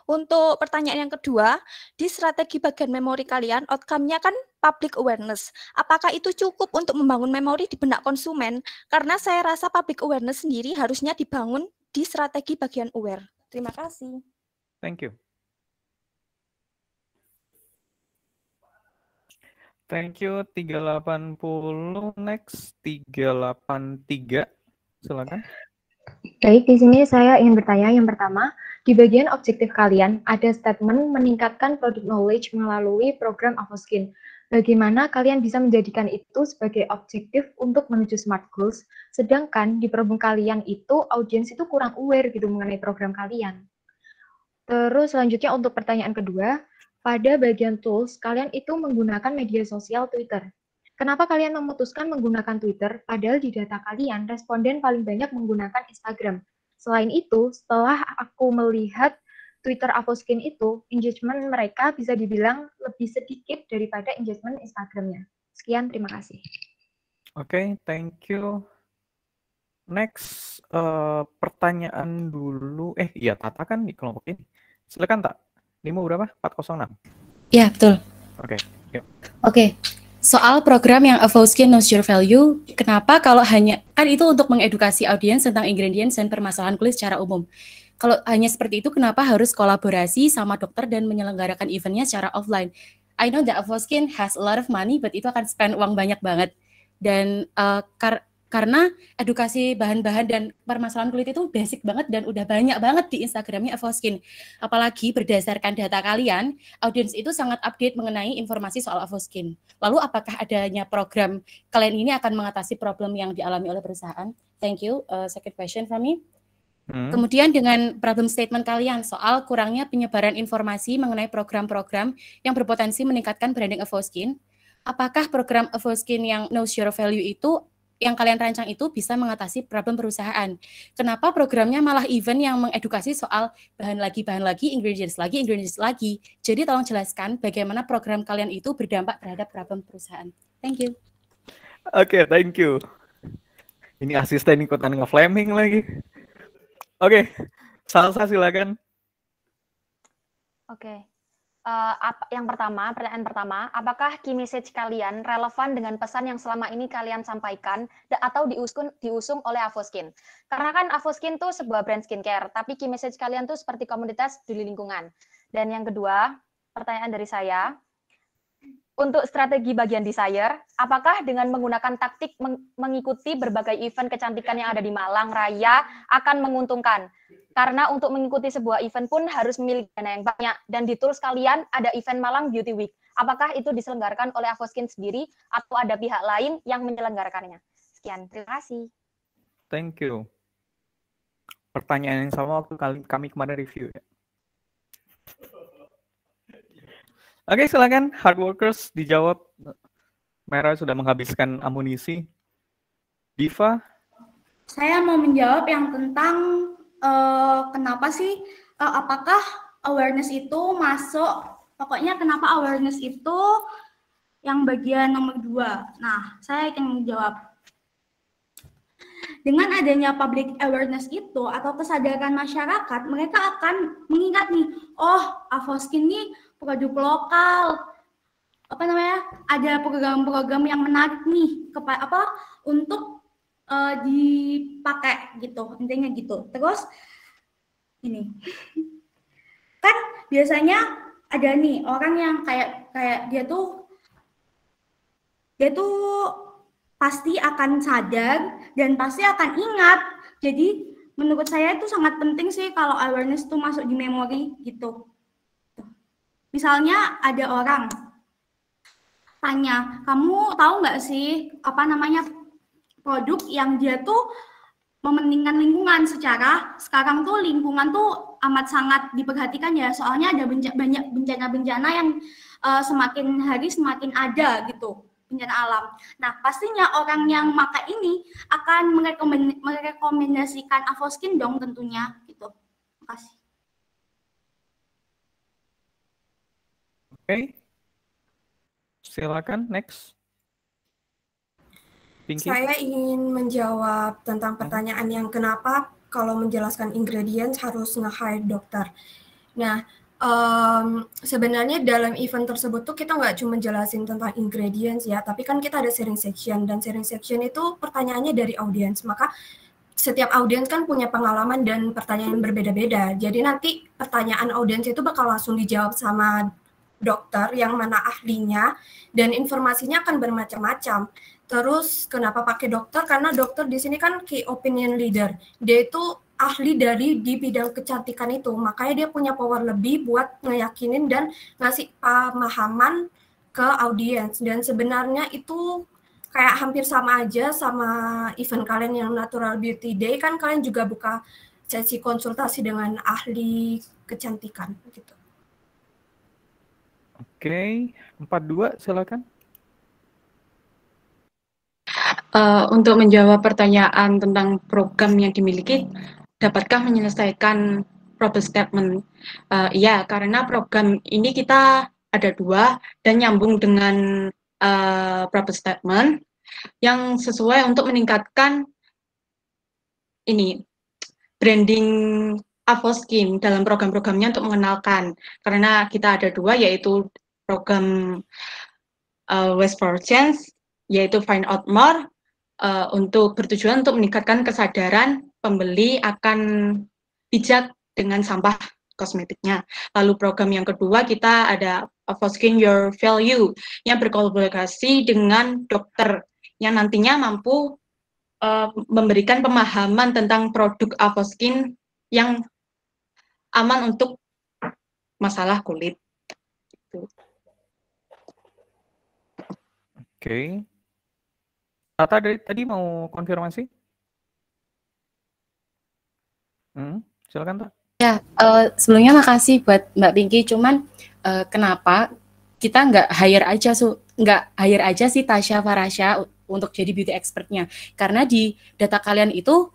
Untuk pertanyaan yang kedua, di strategi bagian memori kalian, outcome-nya kan public awareness. Apakah itu cukup untuk membangun memori di benak konsumen? Karena saya rasa public awareness sendiri harusnya dibangun di strategi bagian aware. Terima kasih. Thank you. Thank you. 380, next 383. Silakan. Baik, di sini saya ingin bertanya yang pertama, di bagian objektif kalian ada statement meningkatkan product knowledge melalui program Avoskin. Bagaimana kalian bisa menjadikan itu sebagai objektif untuk menuju smart goals, sedangkan di problem kalian itu audiens itu kurang aware gitu mengenai program kalian. Terus selanjutnya untuk pertanyaan kedua, pada bagian tools kalian itu menggunakan media sosial Twitter. Kenapa kalian memutuskan menggunakan Twitter, padahal di data kalian responden paling banyak menggunakan Instagram? Selain itu, setelah aku melihat Twitter Avoskin itu, engagement mereka bisa dibilang lebih sedikit daripada engagement Instagramnya. Sekian, terima kasih. Oke, thank you. Next, pertanyaan dulu. Iya, Tata kan di kelompok ini. Silakan, Tak. Nimo berapa? 406? Ya, betul. Oke, yuk. Oke. Soal program yang Avoskin Knows Your Value, kenapa kalau hanya, kan itu untuk mengedukasi audiens tentang ingredients dan permasalahan kulit secara umum. Kalau hanya seperti itu, kenapa harus kolaborasi sama dokter dan menyelenggarakan eventnya secara offline? I know that Avoskin has a lot of money, but itu akan spend uang banyak banget. Dan karena edukasi bahan-bahan dan permasalahan kulit itu basic banget dan udah banyak banget di Instagramnya Avoskin. Apalagi berdasarkan data kalian, audiens itu sangat update mengenai informasi soal Avoskin. Lalu apakah adanya program kalian ini akan mengatasi problem yang dialami oleh perusahaan? Thank you. Second question from me. Kemudian dengan problem statement kalian soal kurangnya penyebaran informasi mengenai program-program yang berpotensi meningkatkan branding Avoskin, apakah program Avoskin yang Knows Your Value itu yang kalian rancang itu bisa mengatasi problem perusahaan? Kenapa programnya malah event yang mengedukasi soal bahan lagi, ingredients lagi. Jadi tolong jelaskan bagaimana program kalian itu berdampak terhadap problem perusahaan. Thank you. Oke, thank you. Ini asisten ikutan nge-flaming lagi. Oke, Salsa silakan. Oke. Pertanyaan pertama, apakah key message kalian relevan dengan pesan yang selama ini kalian sampaikan atau diusung oleh Avoskin? Karena kan Avoskin tuh sebuah brand skincare, tapi key message kalian tuh seperti komunitas peduli lingkungan. Dan yang kedua, pertanyaan dari saya, untuk strategi bagian desire, apakah dengan menggunakan taktik mengikuti berbagai event kecantikan yang ada di Malang Raya akan menguntungkan? Karena untuk mengikuti sebuah event pun harus memiliki dana yang banyak. Dan di tools kalian ada event Malang Beauty Week. Apakah itu diselenggarakan oleh Avoskin sendiri atau ada pihak lain yang menyelenggarakannya? Sekian, terima kasih. Thank you. Pertanyaan yang sama waktu kami kemarin review ya. Oke, silakan hard workers dijawab. Merah sudah menghabiskan amunisi. Diva? Saya mau menjawab yang tentang kenapa sih, apakah awareness itu masuk, pokoknya kenapa awareness itu yang bagian nomor 2. Nah, saya akan menjawab. Dengan adanya public awareness itu atau kesadaran masyarakat, mereka akan mengingat nih, oh Avoskin ini produk lokal, ada program-program yang menarik nih untuk dipakai gitu, intinya gitu. Terus ini kan biasanya ada nih orang yang kayak dia tuh pasti akan sadar dan pasti akan ingat. Jadi menurut saya itu sangat penting sih kalau awareness itu masuk di memori gitu. Misalnya ada orang tanya, kamu tahu nggak sih produk yang dia tuh mementingkan lingkungan. Sekarang tuh lingkungan tuh amat sangat diperhatikan ya, soalnya ada banyak bencana-bencana yang semakin hari semakin ada gitu. bencana alam. Nah, pastinya orang yang maka ini akan merekomendasikan Avoskin dong tentunya gitu. Makasih. Oke. Silakan next. Pinky. Saya ingin menjawab tentang pertanyaan yang kenapa kalau menjelaskan ingredients harus nge-hire dokter. Nah, sebenarnya dalam event tersebut tuh kita nggak cuma jelasin tentang ingredients ya, tapi kan kita ada sharing section, dan sharing section itu pertanyaannya dari audiens, maka setiap audiens kan punya pengalaman dan pertanyaan yang berbeda-beda. Jadi nanti pertanyaan audiens itu bakal langsung dijawab sama dokter yang mana ahlinya, dan informasinya akan bermacam-macam. Terus kenapa pakai dokter? Karena dokter di sini kan key opinion leader. Dia itu ahli di bidang kecantikan itu, makanya dia punya power lebih buat ngeyakinin dan ngasih pemahaman ke audiens. Dan sebenarnya itu kayak hampir sama aja sama event kalian yang Natural Beauty Day, kan kalian juga buka sesi konsultasi dengan ahli kecantikan gitu. Oke, 42 silakan. Untuk menjawab pertanyaan tentang program yang dimiliki, dapatkah menyelesaikan problem statement? Iya, karena program ini kita ada 2 dan nyambung dengan problem statement yang sesuai untuk meningkatkan ini branding Avoskin dalam program-programnya untuk mengenalkan. Karena kita ada 2, yaitu program Waste for Change, yaitu Find Out More, untuk bertujuan untuk meningkatkan kesadaran pembeli akan bijak dengan sampah kosmetiknya. Lalu program yang kedua kita ada Avoskin Your Value yang berkolaborasi dengan dokter yang nantinya mampu memberikan pemahaman tentang produk Avoskin yang aman untuk masalah kulit. Oke. Tata tadi mau konfirmasi? Silakan, Tata. Ya, sebelumnya makasih buat Mbak Pinky. Cuman kenapa kita nggak hire aja si Tasya Farasya untuk jadi beauty expertnya? Karena di data kalian itu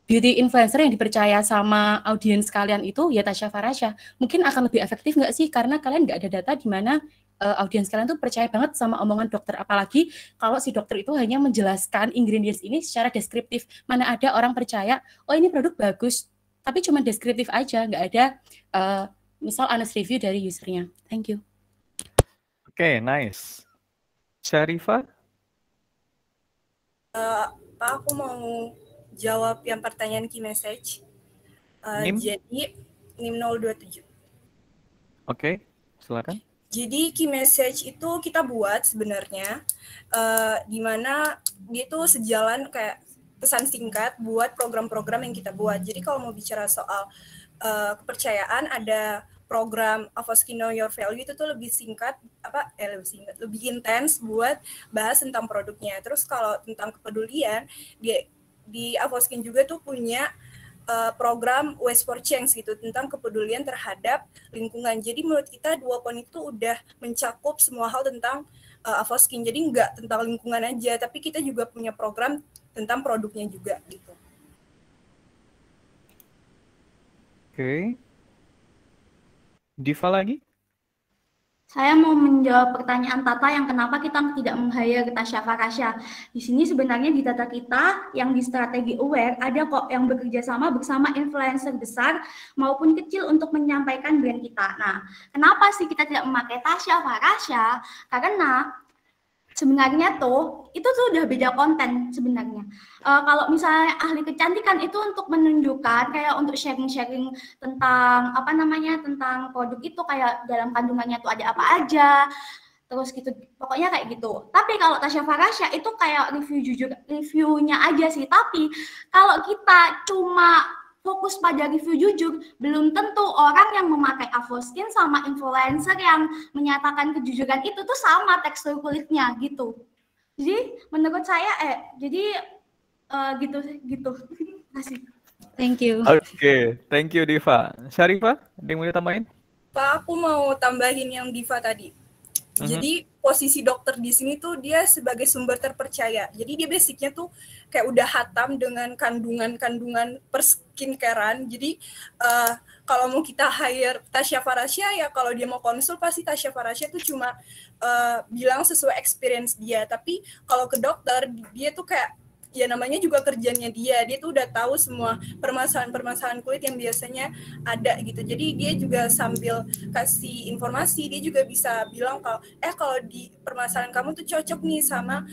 beauty influencer yang dipercaya sama audiens kalian itu ya Tasya Farasya. Mungkin akan lebih efektif nggak sih? Karena kalian nggak ada data di mana audiens kalian tuh percaya banget sama omongan dokter. Apalagi kalau si dokter itu hanya menjelaskan ingredients ini secara deskriptif. Mana ada orang percaya, oh ini produk bagus, tapi cuma deskriptif aja, nggak ada misal honest review dari usernya. Thank you. Oke, nice. Syarifah? Pak, aku mau jawab yang pertanyaan key message. NIM? Jadi NIM 027. Oke, silakan. Jadi key message itu kita buat sebenarnya di mana dia tuh sejalan kayak pesan singkat buat program-program yang kita buat. Jadi kalau mau bicara soal kepercayaan, ada program Avoskin Know Your Value itu tuh lebih singkat, lebih intens buat bahas tentang produknya. Terus kalau tentang kepedulian, di Avoskin juga tuh punya program Waste for Change gitu, tentang kepedulian terhadap lingkungan. Jadi menurut kita 2 poin itu udah mencakup semua hal tentang Avoskin. Jadi nggak tentang lingkungan aja, tapi kita juga punya program tentang produknya juga gitu. Oke. Diva lagi? Saya mau menjawab pertanyaan Tata yang kenapa kita tidak meng-hire Tasya Farasya. Di sini sebenarnya di data kita yang di strategi aware ada kok yang bekerja sama bersama influencer besar maupun kecil untuk menyampaikan brand kita. Nah, kenapa sih kita tidak memakai Tasya Farasya? Karena sebenarnya tuh itu tuh udah beda konten sebenarnya. Kalau misalnya ahli kecantikan itu untuk menunjukkan kayak untuk sharing-sharing tentang tentang produk itu kayak dalam kandungannya tuh ada apa aja, terus gitu pokoknya kayak gitu. Tapi kalau Tasya Farasya itu kayak reviewnya aja sih. Tapi kalau kita cuma fokus pada review jujur, belum tentu orang yang memakai Avoskin sama influencer yang menyatakan kejujuran itu tuh sama tekstur kulitnya gitu. Jadi menurut saya gitu. Kasih. Thank you. Oke, thank you Diva. Syarifah, ada yang mau ditambahin? Pak, aku mau tambahin yang Diva tadi. Jadi posisi dokter di sini tuh dia sebagai sumber terpercaya. Jadi dia basicnya tuh kayak udah hatam dengan kandungan-kandungan perskincarean. Jadi kalau mau kita hire Tasya Farasya, ya kalau dia mau konsul pasti Tasya Farasya tuh cuma bilang sesuai experience dia. Tapi kalau ke dokter dia tuh kayak ya namanya juga kerjanya dia tuh udah tahu semua permasalahan kulit yang biasanya ada gitu. Jadi dia juga sambil kasih informasi, dia juga bisa bilang kalau di permasalahan kamu tuh cocok nih sama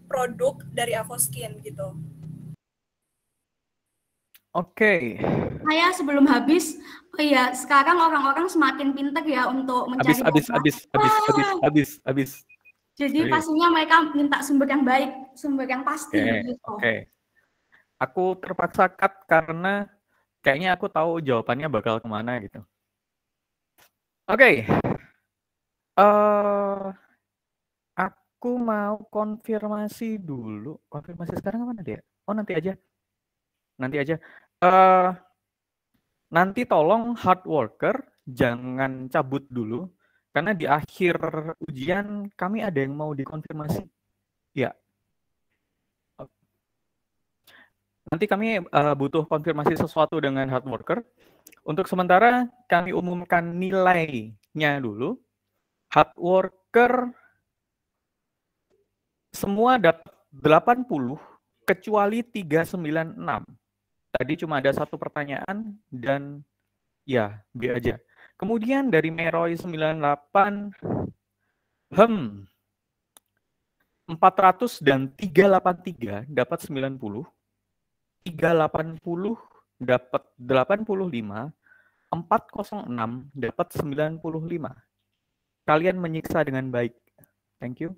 produk dari Avoskin gitu. Oke. Saya sebelum habis, sekarang orang-orang semakin pintar ya untuk mencari Habis. Jadi pastinya mereka minta sumber yang baik, sumber yang pasti. Oke. Aku terpaksa cut karena kayaknya aku tahu jawabannya bakal kemana gitu. Oke. Aku mau konfirmasi dulu. Konfirmasi sekarang apa nanti ya? Oh nanti aja. Nanti tolong hard worker jangan cabut dulu. Karena di akhir ujian kami ada yang mau dikonfirmasi. Ya. Nanti kami butuh konfirmasi sesuatu dengan hard worker. Untuk sementara kami umumkan nilainya dulu. Hard worker semua dapat 80 kecuali 396. Tadi cuma ada satu pertanyaan dan ya B aja. Kemudian dari Meroy 98, 400 dan 383 dapat 90, 380 dapat 85, 406 dapat 95. Kalian menyiksa dengan baik. Thank you.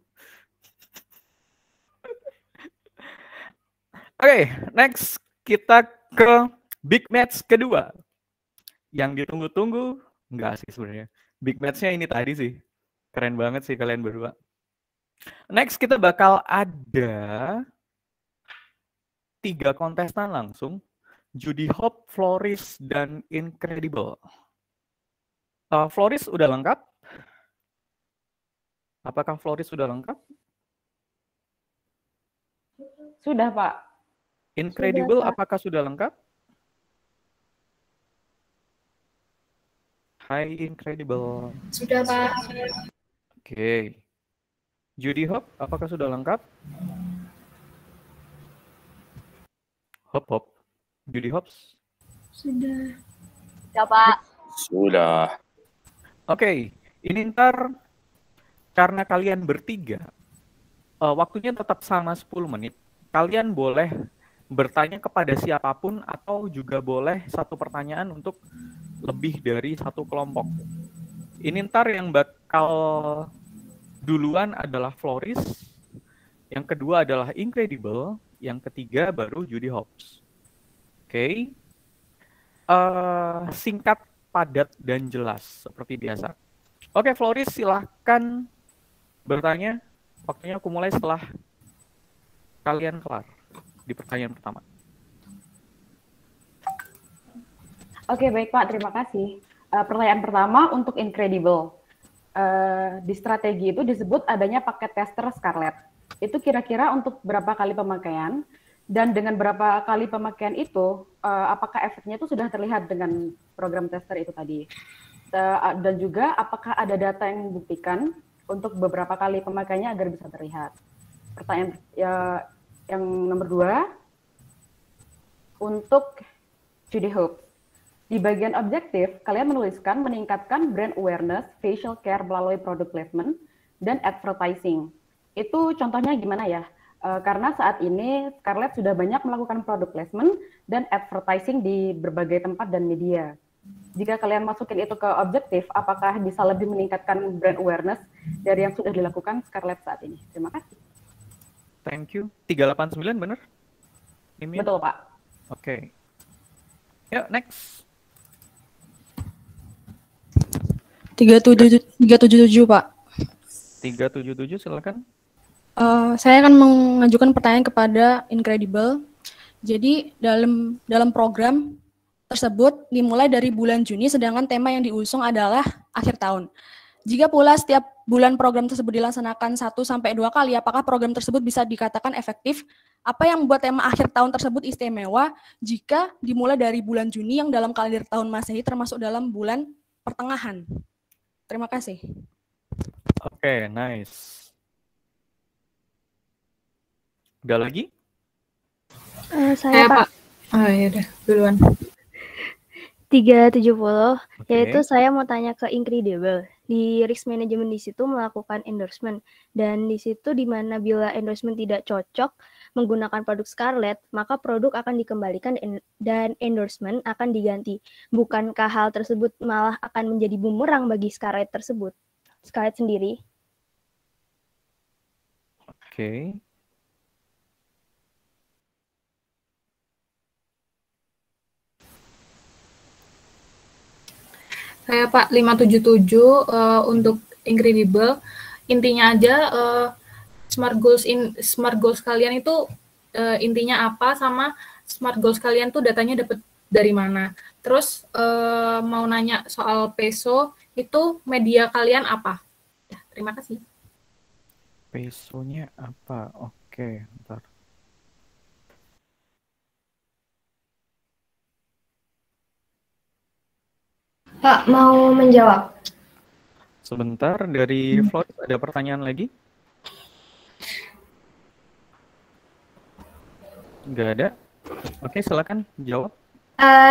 Oke, next kita ke big match kedua. Yang ditunggu-tunggu. Enggak sih sebenarnya. Big match-nya ini tadi sih. Keren banget sih kalian berdua. Next kita bakal ada 3 kontestan langsung. Judy Hope, Floris, dan Incredible. Floris udah lengkap? Apakah Floris sudah lengkap? Sudah, Pak. Incredible Sudah, Pak. apakah sudah lengkap? Hai Incredible. Sudah, Pak. Oke. Judy Hop, apakah sudah lengkap? Hop. Judy Hops? Sudah. Sudah, Pak. Sudah. Oke. Ini ntar karena kalian bertiga, waktunya tetap sama 10 menit. Kalian boleh bertanya kepada siapapun atau juga boleh satu pertanyaan untuk lebih dari satu kelompok. Ini ntar yang bakal duluan adalah Floris, yang kedua adalah Incredible, yang ketiga baru Judy Hops. Oke. Singkat, padat, dan jelas seperti biasa. Oke, Floris silahkan bertanya. Waktunya aku mulai setelah kalian kelar di pertanyaan pertama. Oke, baik Pak, terima kasih. Pertanyaan pertama untuk Incredible. Di strategi itu disebut adanya paket tester Scarlett. Itu kira-kira untuk berapa kali pemakaian? Dan dengan berapa kali pemakaian itu, apakah efeknya itu sudah terlihat dengan program tester itu tadi? Dan juga apakah ada data yang membuktikan untuk beberapa kali pemakaiannya agar bisa terlihat? Pertanyaan yang nomor 2, untuk Judy Hope. Di bagian objektif, kalian menuliskan meningkatkan brand awareness, facial care melalui product placement, dan advertising. Itu contohnya gimana ya? Karena saat ini Scarlett sudah banyak melakukan product placement dan advertising di berbagai tempat dan media. Jika kalian masukin itu ke objektif, apakah bisa lebih meningkatkan brand awareness dari yang sudah dilakukan Scarlett saat ini? Terima kasih. Thank you. 389 benar? Betul, Pak. Oke. Yuk, next. 377, Pak. 377, silakan. Saya akan mengajukan pertanyaan kepada Incredible. Jadi dalam program tersebut dimulai dari bulan Juni, sedangkan tema yang diusung adalah akhir tahun. Jika pula setiap bulan program tersebut dilaksanakan 1-2 kali, apakah program tersebut bisa dikatakan efektif? Apa yang membuat tema akhir tahun tersebut istimewa jika dimulai dari bulan Juni yang dalam kalender tahun Masehi termasuk dalam bulan pertengahan? Terima kasih. Oke, nice. Udah lagi? Saya Pak. Oh ya udah, duluan. 370, yaitu saya mau tanya ke Incredible. Di risk management di situ melakukan endorsement, dan di situ di mana bila endorsement tidak cocok menggunakan produk Scarlett, maka produk akan dikembalikan dan endorsement akan diganti. Bukankah hal tersebut malah akan menjadi bumerang bagi Scarlett tersebut? Scarlett sendiri. Oke. Saya Pak 577 untuk Incredible. Intinya aja smart goals kalian itu intinya apa, sama smart goals kalian tuh datanya dapat dari mana. Terus mau nanya soal peso, itu media kalian apa? Ya, terima kasih. Pesonya apa? Oke, bentar. Pak, mau menjawab. Sebentar, dari Floyd ada pertanyaan lagi? Nggak ada? Oke, silakan jawab.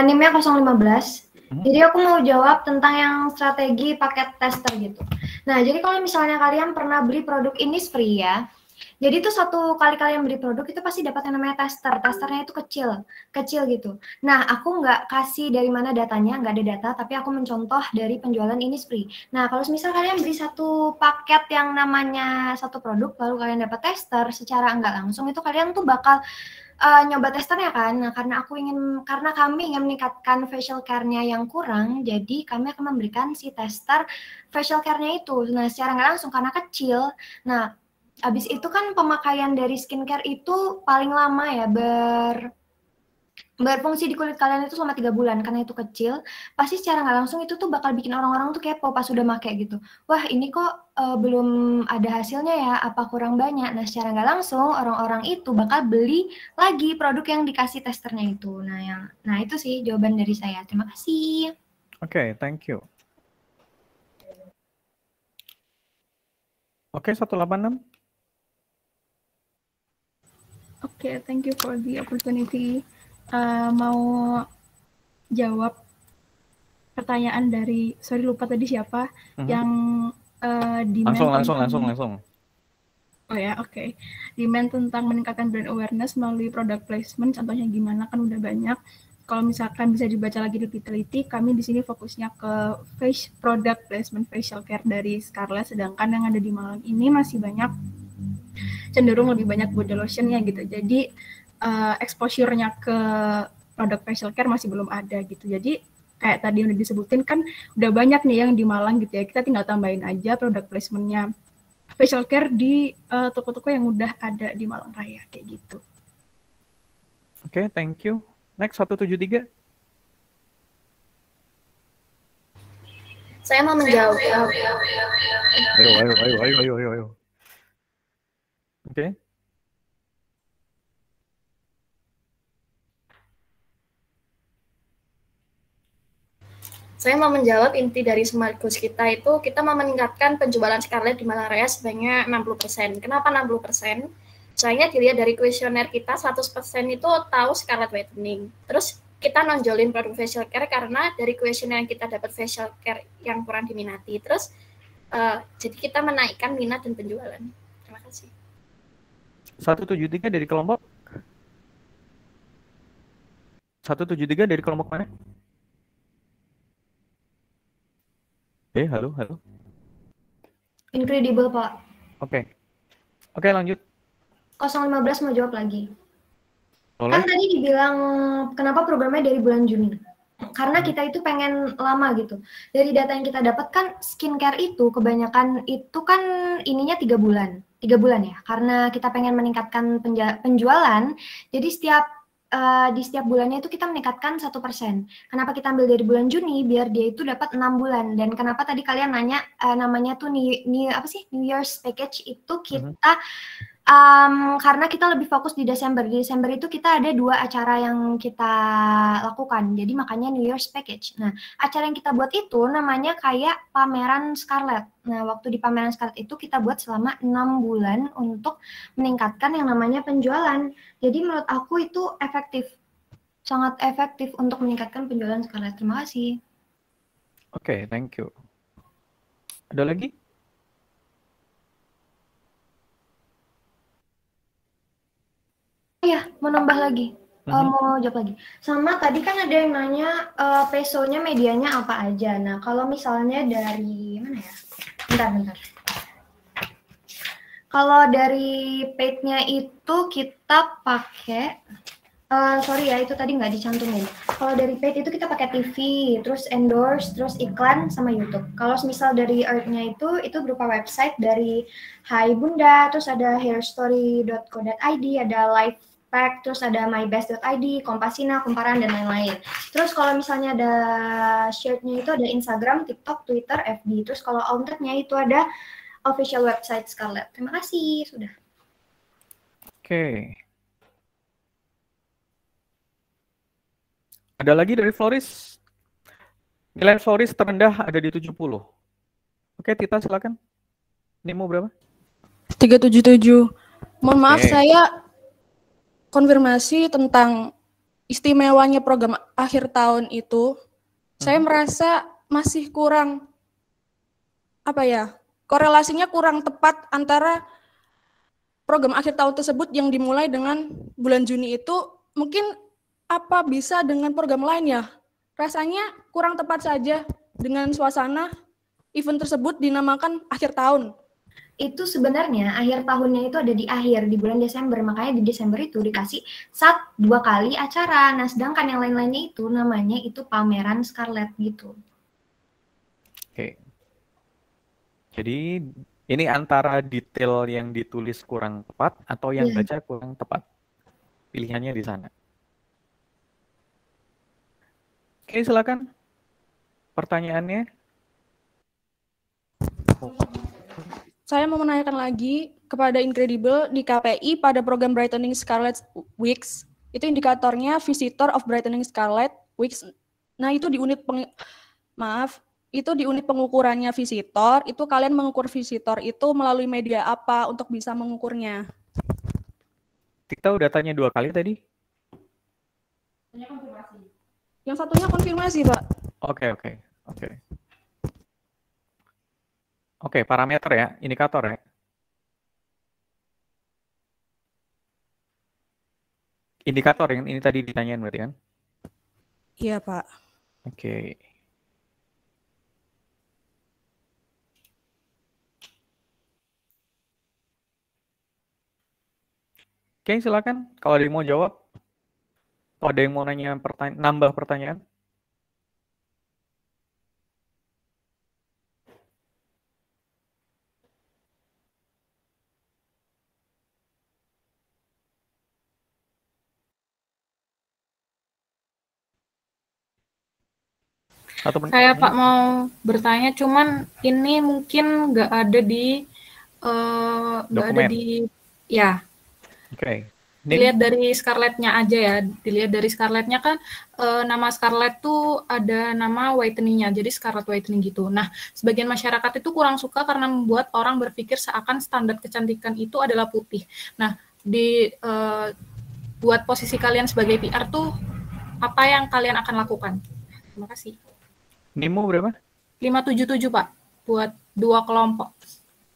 NIM-nya 015. Jadi aku mau jawab tentang yang strategi paket tester gitu. Nah, jadi kalau misalnya kalian pernah beli produk Innisfree ya, jadi itu satu kali kalian beli produk itu pasti dapat yang namanya tester. Testernya itu kecil gitu. Nah, aku nggak kasih dari mana datanya, nggak ada data, tapi aku mencontoh dari penjualan Innisfree. Nah, kalau misal kalian beli satu paket yang namanya satu produk, lalu kalian dapat tester, secara nggak langsung itu kalian tuh bakal nyoba testernya kan. Nah, karena kami ingin meningkatkan facial care-nya yang kurang, jadi kami akan memberikan si tester facial care-nya itu. Nah, secara nggak langsung karena kecil. Nah, habis itu kan pemakaian dari skincare itu paling lama ya berfungsi di kulit kalian itu selama 3 bulan. Karena itu kecil, pasti secara nggak langsung itu tuh bakal bikin orang-orang tuh kepo pas udah make gitu. Wah, ini kok belum ada hasilnya ya, apa kurang banyak. Nah, secara nggak langsung orang-orang itu bakal beli lagi produk yang dikasih testernya itu. Nah itu sih jawaban dari saya. Terima kasih. Oke, thank you. Oke, 186. Oke, thank you for the opportunity. Mau jawab pertanyaan dari, sorry lupa tadi siapa, yang demand langsung. Oh ya, oke. Demand tentang meningkatkan brand awareness melalui product placement, contohnya gimana kan udah banyak. Kalau misalkan bisa dibaca lagi lebih teliti, kami di sini fokusnya ke product placement facial care dari Scarlett, sedangkan yang ada di Malang ini masih banyak, cenderung lebih banyak body lotion-nya gitu. Jadi exposure-nya ke produk facial care masih belum ada gitu. Jadi kayak tadi udah disebutin kan udah banyak nih yang di Malang gitu ya. Kita tinggal tambahin aja produk placement-nya facial care di toko-toko yang udah ada di Malang Raya kayak gitu. Oke, thank you. Next 173. Saya mau menjawab. Ayo. Oke. Saya mau menjawab inti dari Smart Goals kita itu, kita mau meningkatkan penjualan Scarlett di Malang Raya sebanyak 60%. Kenapa 60%? Soalnya dilihat dari kuesioner kita, 100% itu tahu Scarlett Whitening. Terus kita nonjolin produk facial care karena dari kuesioner yang kita dapat facial care yang kurang diminati. Terus jadi kita menaikkan minat dan penjualan. Terima kasih. 173 dari kelompok? 173 dari kelompok mana? Halo. Incredible, Pak. Oke, lanjut. 015 mau jawab lagi. Boleh. Kan tadi dibilang kenapa programnya dari bulan Juni. Karena kita itu pengen lama gitu. Dari data yang kita dapat kan skincare itu kebanyakan itu kan ininya 3 bulan. 3 bulan ya. Karena kita pengen meningkatkan penjualan. Jadi setiap di setiap bulannya itu kita meningkatkan 1%. Kenapa kita ambil dari bulan Juni? Biar dia itu dapat 6 bulan. Dan kenapa tadi kalian nanya namanya tuh New Year's package itu kita karena kita lebih fokus di Desember. Di Desember itu kita ada 2 acara yang kita lakukan. Jadi makanya New Year's package. Nah, acara yang kita buat itu namanya kayak pameran Scarlett. Nah, waktu di pameran Scarlett itu kita buat selama 6 bulan untuk meningkatkan yang namanya penjualan. Jadi menurut aku itu efektif. Sangat efektif untuk meningkatkan penjualan Scarlett. Terima kasih. Oke, thank you. Ada lagi? Iya, mau nambah lagi. Mau jawab lagi. Sama tadi kan ada yang nanya pesonya medianya apa aja. Nah, kalau misalnya dari mana ya? Bentar. Kalau dari paid-nya itu kita pakai sorry ya, itu tadi nggak dicantumin. Kalau dari paid itu kita pakai TV, terus endorse, terus iklan sama YouTube. Kalau misal dari Earth-nya itu berupa website dari Hai Bunda, terus ada hairstory.co.id, ada Lifepack, terus ada mybest.id, Kompasina, Kumparan, dan lain-lain. Terus kalau misalnya ada share-nya itu ada Instagram, TikTok, Twitter, FB. Terus kalau outlet-nya itu ada official website Scarlett. Terima kasih, sudah. Oke. Ada lagi dari Floris? Nilai Floris terendah ada di 70. Oke, Tita silakan. Nimo berapa? 377. Mohon maaf, saya konfirmasi tentang istimewanya program akhir tahun itu. Saya merasa masih kurang, korelasinya kurang tepat antara program akhir tahun tersebut yang dimulai dengan bulan Juni itu mungkin apa bisa dengan program lain ya? Rasanya kurang tepat saja dengan suasana event tersebut dinamakan akhir tahun. Itu sebenarnya akhir tahunnya itu ada di bulan Desember. Makanya di Desember itu dikasih 2 kali acara. Nah, sedangkan yang lain-lainnya itu namanya itu pameran Scarlett gitu. Oke. Jadi ini antara detail yang ditulis kurang tepat atau yang baca kurang tepat. Pilihannya di sana. Oke, silakan. Pertanyaannya. Saya mau menanyakan lagi kepada Incredible di KPI pada program Brightening Scarlett Weeks, itu indikatornya Visitor of Brightening Scarlett Weeks. Nah, itu di unit di unit pengukurannya visitor, itu kalian mengukur visitor itu melalui media apa untuk bisa mengukurnya? Kita udah tanya 2 kali tadi. Yang satunya konfirmasi, Pak. Oke, parameter ya, indikator ya. Indikator yang ini tadi ditanyain berarti kan? Iya, Pak. Oke. Oke, silakan. Kalau ada yang mau jawab. Kalau ada yang mau nanya nambah pertanyaan. Saya Pak mau bertanya, cuman ini mungkin nggak ada di ya. Oke. Dilihat dari Scarlett-nya aja ya. Dilihat dari Scarlett-nya kan nama Scarlett tuh ada nama whitening-nya, jadi Scarlett whitening gitu. Nah, sebagian masyarakat itu kurang suka karena membuat orang berpikir seakan standar kecantikan itu adalah putih. Nah, buat posisi kalian sebagai PR tuh apa yang kalian akan lakukan? Terima kasih. Nimo berapa? 577 Pak, buat 2 kelompok.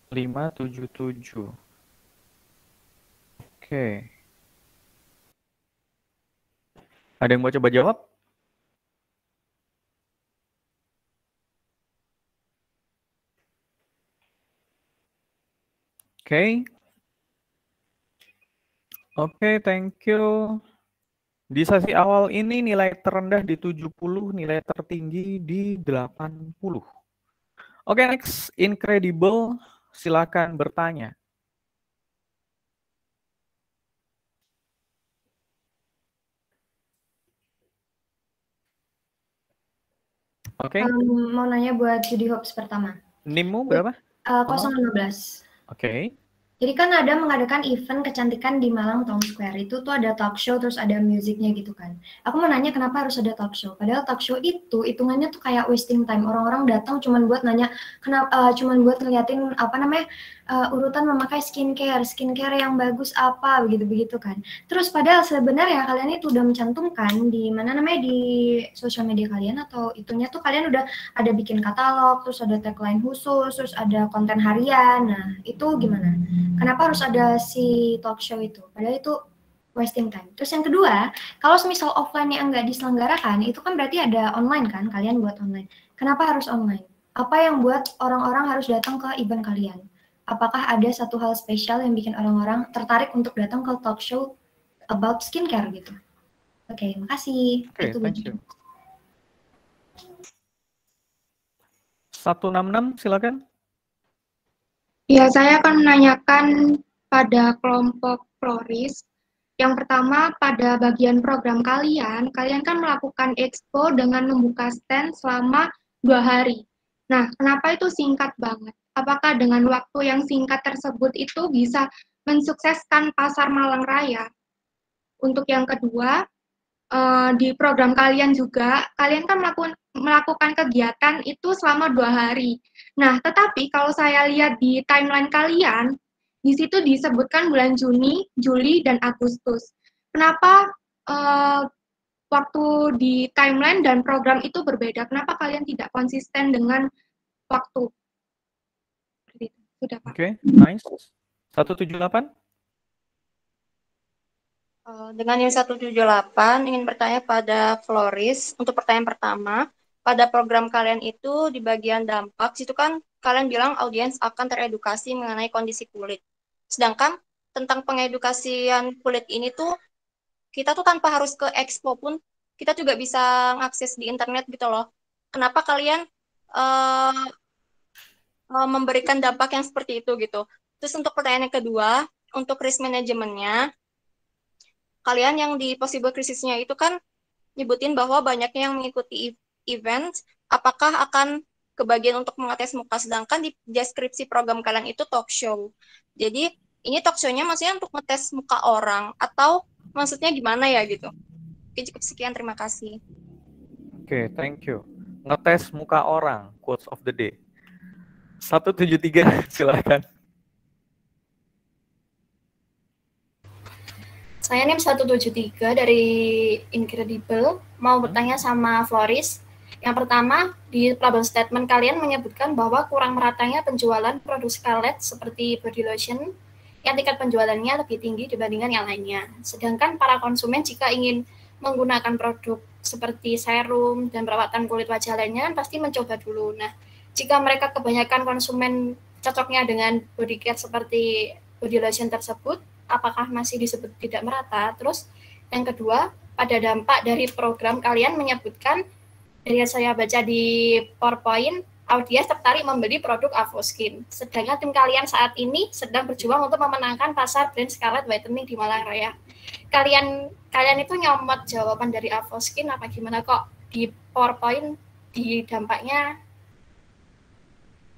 577. Oke. Ada yang mau coba jawab? Oke, thank you. Di sesi awal ini nilai terendah di 70, nilai tertinggi di 80. Oke, next, Incredible, silakan bertanya. Oke. Mau nanya buat Judy Hopes pertama. NIM-mu berapa? 015. Oke. Jadi kan ada mengadakan event kecantikan di Malang Town Square. Itu tuh ada talk show terus ada musiknya gitu kan. Aku mau nanya kenapa harus ada talk show? Padahal talk show itu hitungannya tuh kayak wasting time. Orang-orang datang cuman buat nanya cuman buat ngeliatin urutan memakai skincare yang bagus apa begitu kan. Terus padahal sebenarnya kalian itu udah mencantumkan di di sosial media kalian atau itunya tuh kalian udah ada bikin katalog, terus ada tagline khusus, terus ada konten harian. Nah, itu gimana? Kenapa harus ada si talk show itu? Padahal itu wasting time. Terus yang kedua, kalau misal offline yang nggak diselenggarakan, itu kan berarti ada online kan, kalian buat online. Kenapa harus online? Apa yang buat orang-orang harus datang ke event kalian? Apakah ada satu hal spesial yang bikin orang-orang tertarik untuk datang ke talk show about skincare gitu? Oke, makasih. Itu thank you. 166, silakan. Ya, saya akan menanyakan pada kelompok Floris. Yang pertama, pada bagian program kalian kan melakukan expo dengan membuka stand selama 2 hari. Nah, kenapa itu singkat banget? Apakah dengan waktu yang singkat tersebut itu bisa mensukseskan pasar Malang Raya? Untuk yang kedua, di program kalian juga, kalian kan melakukan kegiatan itu selama 2 hari. Nah, tetapi kalau saya lihat di timeline kalian, di situ disebutkan bulan Juni, Juli, dan Agustus. Kenapa waktu di timeline dan program itu berbeda? Kenapa kalian tidak konsisten dengan waktu? Sudah, Pak. Oke, nice. 178. Dengan yang 178, ingin bertanya pada Floris, untuk pertanyaan pertama, pada program kalian itu di bagian dampak, situ kan kalian bilang audiens akan teredukasi mengenai kondisi kulit. Sedangkan tentang pengedukasian kulit ini tuh, kita tuh tanpa harus ke expo pun, kita juga bisa mengakses di internet gitu loh. Kenapa kalian memberikan dampak yang seperti itu gitu? Terus untuk pertanyaan yang kedua, untuk risk manajemennya, kalian yang di possible krisisnya itu kan nyebutin bahwa banyaknya yang mengikuti event, apakah akan kebagian untuk mengetes muka, sedangkan di deskripsi program kalian itu talk show. Jadi ini talk show-nya maksudnya untuk ngetes muka orang, atau maksudnya gimana ya gitu? Oke, cukup sekian, terima kasih. Oke, thank you. Ngetes muka orang, quotes of the day. 173, silakan. Saya NIM 173 dari Incredible, mau bertanya sama Floris. Yang pertama, di problem statement kalian menyebutkan bahwa kurang meratanya penjualan produk Scarlett seperti body lotion yang tingkat penjualannya lebih tinggi dibandingkan yang lainnya. Sedangkan para konsumen jika ingin menggunakan produk seperti serum dan perawatan kulit wajah lainnya pasti mencoba dulu. Nah, jika mereka kebanyakan konsumen cocoknya dengan body care seperti body lotion tersebut, apakah masih disebut tidak merata? Terus yang kedua, pada dampak dari program kalian menyebutkan, dari yang saya baca di PowerPoint, audiens tertarik membeli produk Avoskin. Sedangkan tim kalian saat ini sedang berjuang untuk memenangkan pasar brand Scarlett Whitening di Malang Raya. Kalian itu nyomot jawaban dari Avoskin apa gimana kok di PowerPoint di dampaknya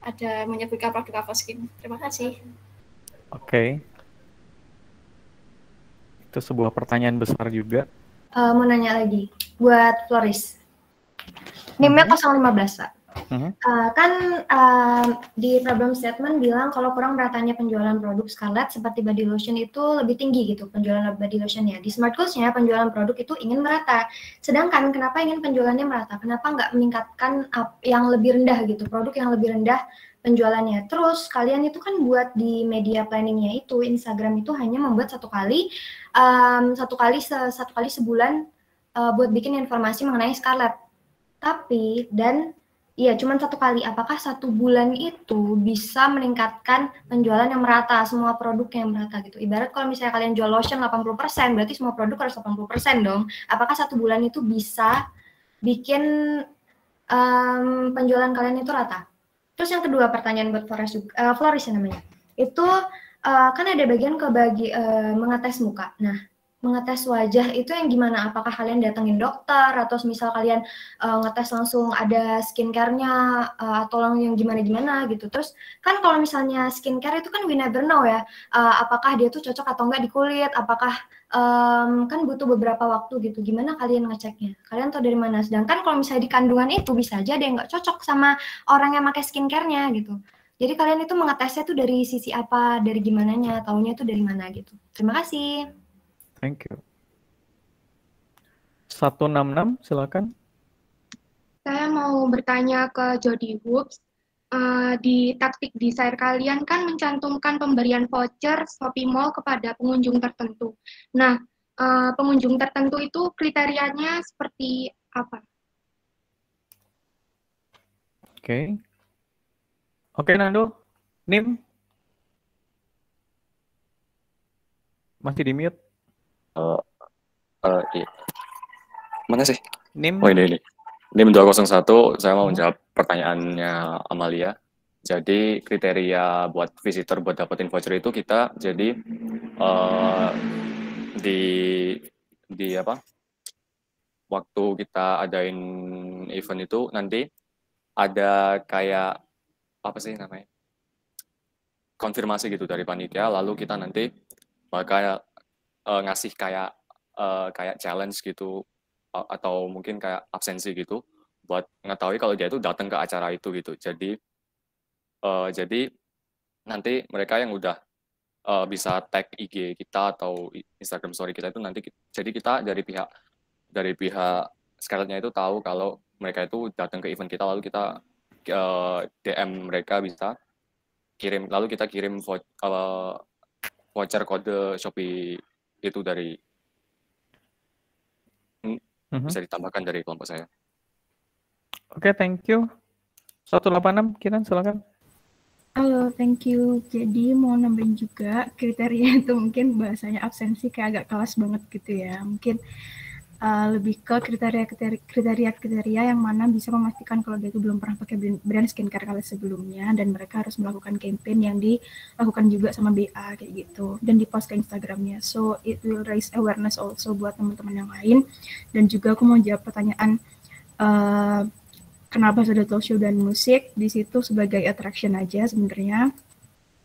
ada menyebutkan produk Avoskin. Terima kasih. Oke. Itu sebuah pertanyaan besar juga. Mau nanya lagi buat Floris. NIM-nya 015, Pak. Kan di problem statement bilang kalau kurang meratanya penjualan produk Scarlett seperti body lotion itu lebih tinggi gitu penjualan body lotionnya. Di Smart Goals-nya penjualan produk itu ingin merata. Sedangkan kenapa ingin penjualannya merata? Kenapa nggak meningkatkan yang lebih rendah gitu, produk yang lebih rendah penjualannya. Terus kalian itu kan buat di media planningnya itu Instagram itu hanya membuat satu kali sebulan buat bikin informasi mengenai Scarlett. Tapi iya, cuma satu kali. Apakah 1 bulan itu bisa meningkatkan penjualan yang merata, semua produk yang merata gitu? Ibarat kalau misalnya kalian jual lotion 80%, berarti semua produk harus 80% dong. Apakah 1 bulan itu bisa bikin penjualan kalian itu rata? Terus yang kedua pertanyaan buat Floris namanya. Itu kan ada bagian mengetes muka. Nah, mengetes wajah itu yang gimana? Apakah kalian datengin dokter atau misal kalian ngetes langsung ada skincare-nya atau yang gimana-gimana gitu. Terus kan kalau misalnya skincare itu kan we never know ya, apakah dia tuh cocok atau enggak di kulit, apakah kan butuh beberapa waktu gitu. Gimana kalian ngeceknya? Kalian tahu dari mana? Sedangkan kalau misalnya di kandungan itu bisa aja ada yang nggak cocok sama orang yang pakai skincare-nya gitu. Jadi kalian itu mengetesnya tuh dari sisi apa, dari gimananya, taunya tuh dari mana gitu. Terima kasih. Thank you. 166, silakan. Saya mau bertanya ke Jody Hoops. Di taktik desain kalian kan mencantumkan pemberian voucher Shopee Mall kepada pengunjung tertentu. Nah, pengunjung tertentu itu kriterianya seperti apa? Oke. Oke, Nando. Nim? Masih di mute? Iya. Mana sih? Nim? Oh, ini. Nim 201, saya mau menjawab pertanyaannya Amalia. Jadi kriteria buat visitor buat dapetin voucher itu kita jadi di apa? Waktu kita adain event itu nanti ada kayak apa sih namanya? Konfirmasi gitu dari panitia, lalu kita nanti bakal ngasih kayak challenge gitu atau mungkin kayak absensi gitu buat mengetahui kalau dia itu datang ke acara itu gitu. Jadi nanti mereka yang udah bisa tag IG kita atau Instagram story kita itu nanti jadi kita dari pihak Scarlett-nya itu tahu kalau mereka itu datang ke event kita, lalu kita DM mereka bisa kirim, lalu kita kirim voucher kode Shopee itu dari bisa ditambahkan dari kelompok saya. Oke, thank you. 186, Kinan, silakan. Halo, thank you. Jadi mau nambahin juga kriteria itu mungkin bahasanya absensi kayak agak kelas banget gitu ya. Mungkin lebih ke kriteria yang mana bisa memastikan kalau dia itu belum pernah pakai brand skincare kali sebelumnya dan mereka harus melakukan campaign yang dilakukan juga sama BA kayak gitu dan di-post ke Instagramnya. So it will raise awareness also buat teman-teman yang lain. Dan juga aku mau jawab pertanyaan kenapa sudah talk show dan musik di situ sebagai attraction aja sebenarnya.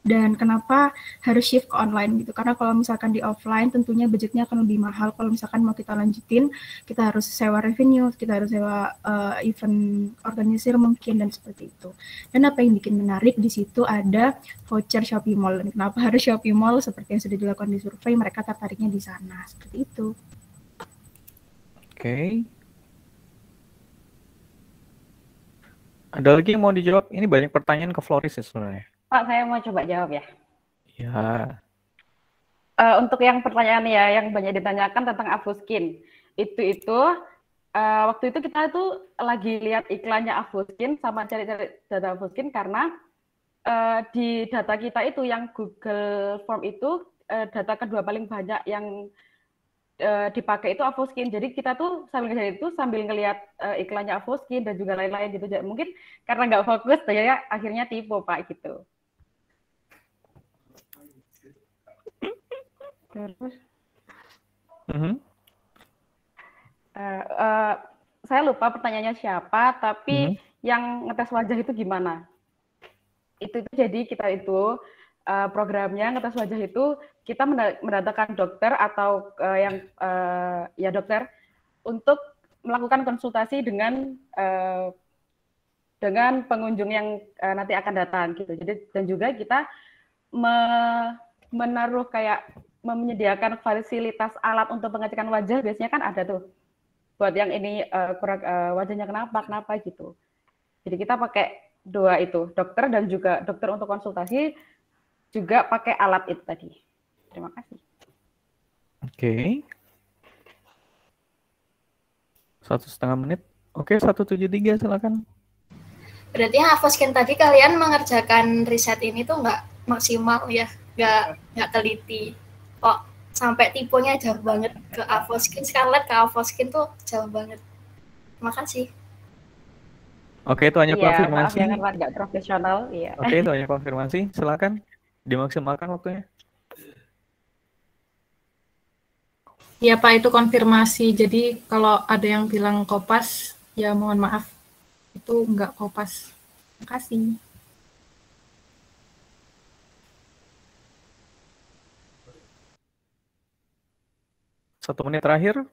Dan kenapa harus shift ke online gitu, karena kalau misalkan di offline tentunya budgetnya akan lebih mahal. Kalau misalkan mau kita lanjutin, kita harus sewa revenue, kita harus sewa event organisir mungkin dan seperti itu. Dan apa yang bikin menarik di situ ada voucher Shopee Mall. Dan kenapa harus Shopee Mall, seperti yang sudah dilakukan di survei, mereka tertariknya di sana, seperti itu. Oke. Ada lagi yang mau dijawab? Ini banyak pertanyaan ke Floris ya sebenarnya. Pak, saya mau coba jawab ya. Ya. Untuk yang pertanyaan ya, yang banyak ditanyakan tentang Avoskin. Waktu itu kita tuh lagi lihat iklannya Avoskin sama cari-cari data Avoskin karena di data kita itu yang Google Form itu data kedua paling banyak yang dipakai itu Avoskin. Jadi kita tuh sambil ngelihat itu sambil ngelihat iklannya Avoskin dan juga lain-lain gitu. Mungkin karena nggak fokus, ya akhirnya tipu Pak gitu. Terus, saya lupa pertanyaannya siapa, tapi yang ngetes wajah itu gimana? Itu jadi kita itu programnya ngetes wajah itu kita mendatangkan dokter atau ya dokter untuk melakukan konsultasi dengan pengunjung yang nanti akan datang gitu. Jadi dan juga kita menaruh kayak menyediakan fasilitas alat untuk pengecekan wajah, biasanya kan ada tuh buat yang ini kurang wajahnya kenapa gitu. Jadi kita pakai dua itu, dokter dan juga dokter untuk konsultasi juga pakai alat itu tadi. Terima kasih. Oke. 1,5 menit. Oke, 173 silakan. Berarti yang Avoskin tadi kalian mengerjakan riset ini tuh nggak maksimal ya, nggak teliti. Kok sampai tipenya jauh banget ke Avoskin, Scarlett ke Avoskin tuh jauh banget. Terima kasih. Oke, itu hanya konfirmasi. Maaf ya, kan nggak profesional. Iya. Oke, itu hanya konfirmasi. Silakan dimaksimalkan waktunya. Iya Pak, itu konfirmasi. Jadi kalau ada yang bilang kopas, ya mohon maaf, itu enggak kopas. Terima kasih. Satu menit terakhir.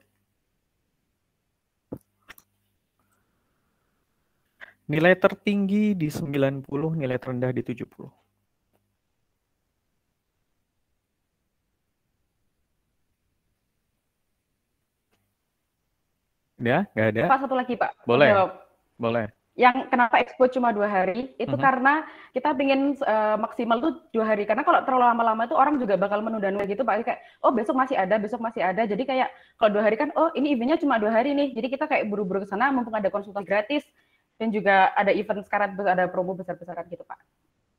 Nilai tertinggi di 90, nilai terendah di 70. Ya, nggak ada? Pak, satu lagi Pak. Boleh, Jawab. boleh. Yang kenapa expo cuma 2 hari, itu karena kita pengen maksimal tuh 2 hari. Karena kalau terlalu lama-lama itu orang juga bakal menunda-nunda gitu Pak. Kayak, oh besok masih ada, besok masih ada. Jadi kayak kalau 2 hari kan, oh ini eventnya cuma 2 hari nih. Jadi kita kayak buru-buru ke sana, mumpung ada konsultasi gratis. Dan juga ada event sekarang, ada promo besar-besaran gitu Pak.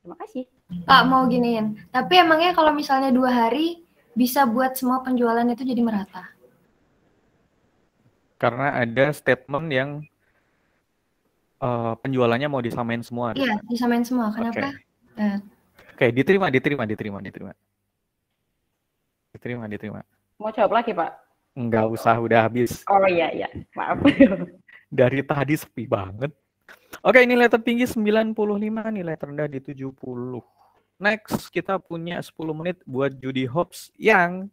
Terima kasih. Pak, mau giniin. Tapi emangnya kalau misalnya 2 hari, bisa buat semua penjualan itu jadi merata? Karena ada statement yang penjualannya mau disamain semua. Iya, disamain semua. Kenapa? Oke, diterima. Mau jawab lagi Pak? Enggak usah, udah habis. Oh iya, maaf. Dari tadi sepi banget. Oke, nilai tertinggi 95, nilai terendah di 70. Next, kita punya 10 menit buat Judy Hobbs yang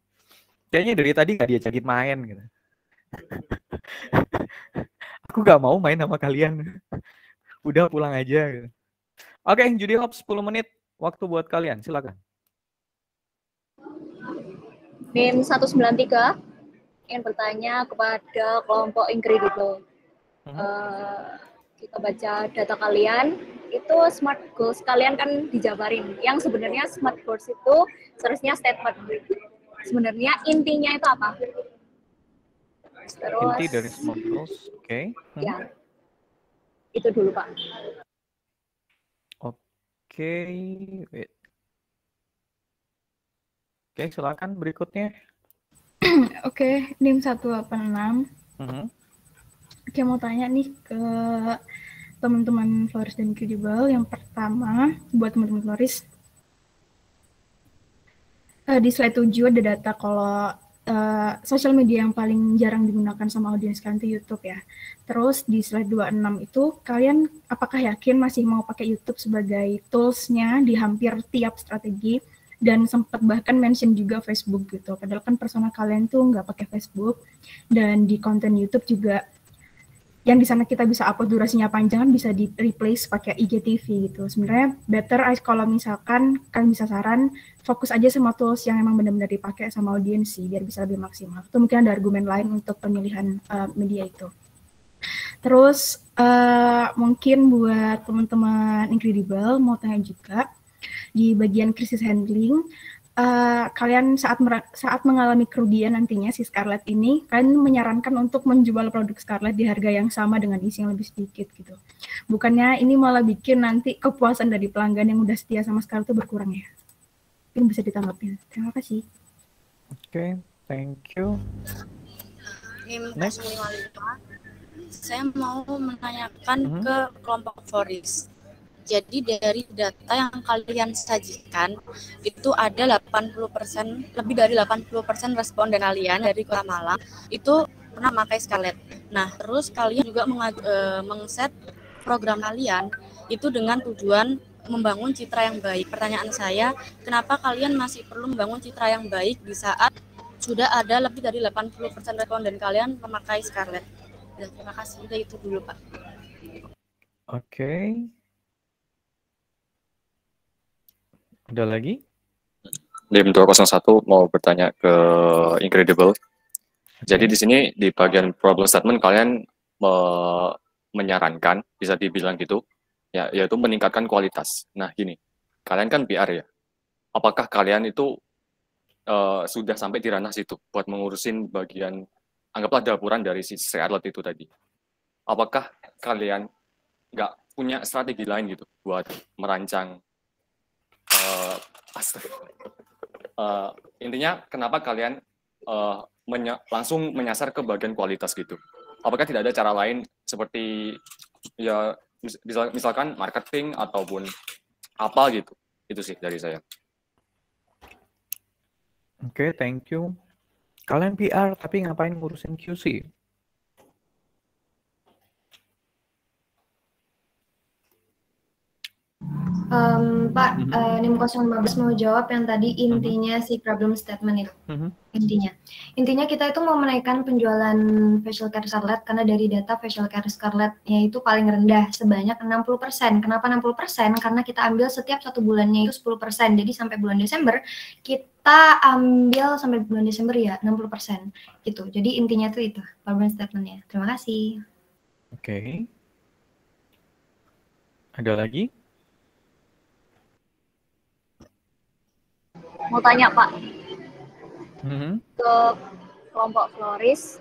kayaknya dari tadi nggak diajakin main gitu. Aku nggak mau main sama kalian. Udah pulang aja gitu. Oke, Judy Hobbs 10 menit waktu buat kalian, silakan. NIM 193 ingin bertanya kepada kelompok Incredible. Kita baca data kalian, itu smart goals kalian kan dijabarin. Yang sebenarnya smart goals itu seharusnya statement. Sebenarnya intinya itu apa? Terus, inti dari smart goals, oke. Ya, itu dulu Pak. Oke, wait. Oke, silakan berikutnya. Oke, NIM 186. Oke, mau tanya nih ke teman-teman Floris dan Incredible. Yang pertama, buat teman-teman Floris, di slide 7 ada data kalau sosial media yang paling jarang digunakan sama audiens kalian itu YouTube ya. Terus di slide 26 itu, kalian apakah yakin masih mau pakai YouTube sebagai tools-nya di hampir tiap strategi? Dan sempat bahkan mention juga Facebook gitu. Padahal kan persona kalian tuh nggak pakai Facebook. Dan di konten YouTube juga, yang di sana kita bisa upload durasinya panjang kan bisa di replace pakai IGTV gitu. Sebenarnya better kalau misalkan kalian bisa saran fokus aja sama tools yang emang benar-benar dipakai sama audiens sih biar bisa lebih maksimal. Itu mungkin ada argumen lain untuk pemilihan media itu. Terus mungkin buat teman-teman Incredible mau tanya juga di bagian krisis handling. Kalian saat mengalami kerugian nantinya si Scarlett ini, kalian menyarankan untuk menjual produk Scarlett di harga yang sama dengan isi yang lebih sedikit gitu. Bukannya ini malah bikin nanti kepuasan dari pelanggan yang udah setia sama Scarlett itu berkurang ya? Mungkin bisa ditanggapin. Terima kasih. Oke, thank you. Next. Saya mau menanyakan ke kelompok Floris. Jadi dari data yang kalian sajikan itu ada 80%, lebih dari 80% responden kalian dari Kota Malang itu pernah memakai Scarlett. Nah, terus kalian juga meng-set program kalian itu dengan tujuan membangun citra yang baik. Pertanyaan saya, kenapa kalian masih perlu membangun citra yang baik di saat sudah ada lebih dari 80% responden kalian memakai Scarlett? Ya, terima kasih. Udah itu dulu, Pak. Oke. Ada lagi? NIM 201 mau bertanya ke Incredible. Jadi di sini di bagian problem statement kalian menyarankan, bisa dibilang gitu, ya, yaitu meningkatkan kualitas. Nah gini, kalian kan PR ya. Apakah kalian itu sudah sampai di ranah situ buat mengurusin bagian, anggaplah dapur dari si Scarlett itu tadi. Apakah kalian nggak punya strategi lain gitu buat merancang intinya kenapa kalian langsung menyasar ke bagian kualitas gitu? Apakah tidak ada cara lain seperti ya misalkan marketing ataupun apa gitu? Itu sih dari saya. Oke, thank you. Kalian PR tapi ngapain ngurusin QC? Pak, NIM 015 mau jawab yang tadi intinya si problem statement itu. Intinya kita itu mau menaikkan penjualan facial care Scarlett karena dari data facial care Scarlett-nya itu paling rendah sebanyak 60%. Kenapa 60%? Karena kita ambil setiap 1 bulannya itu 10%. Jadi sampai bulan Desember kita ambil sampai bulan Desember ya 60% gitu. Jadi intinya tuh itu problem statement-nya. Terima kasih. Oke. Ada lagi? Mau tanya Pak, ke kelompok Floris,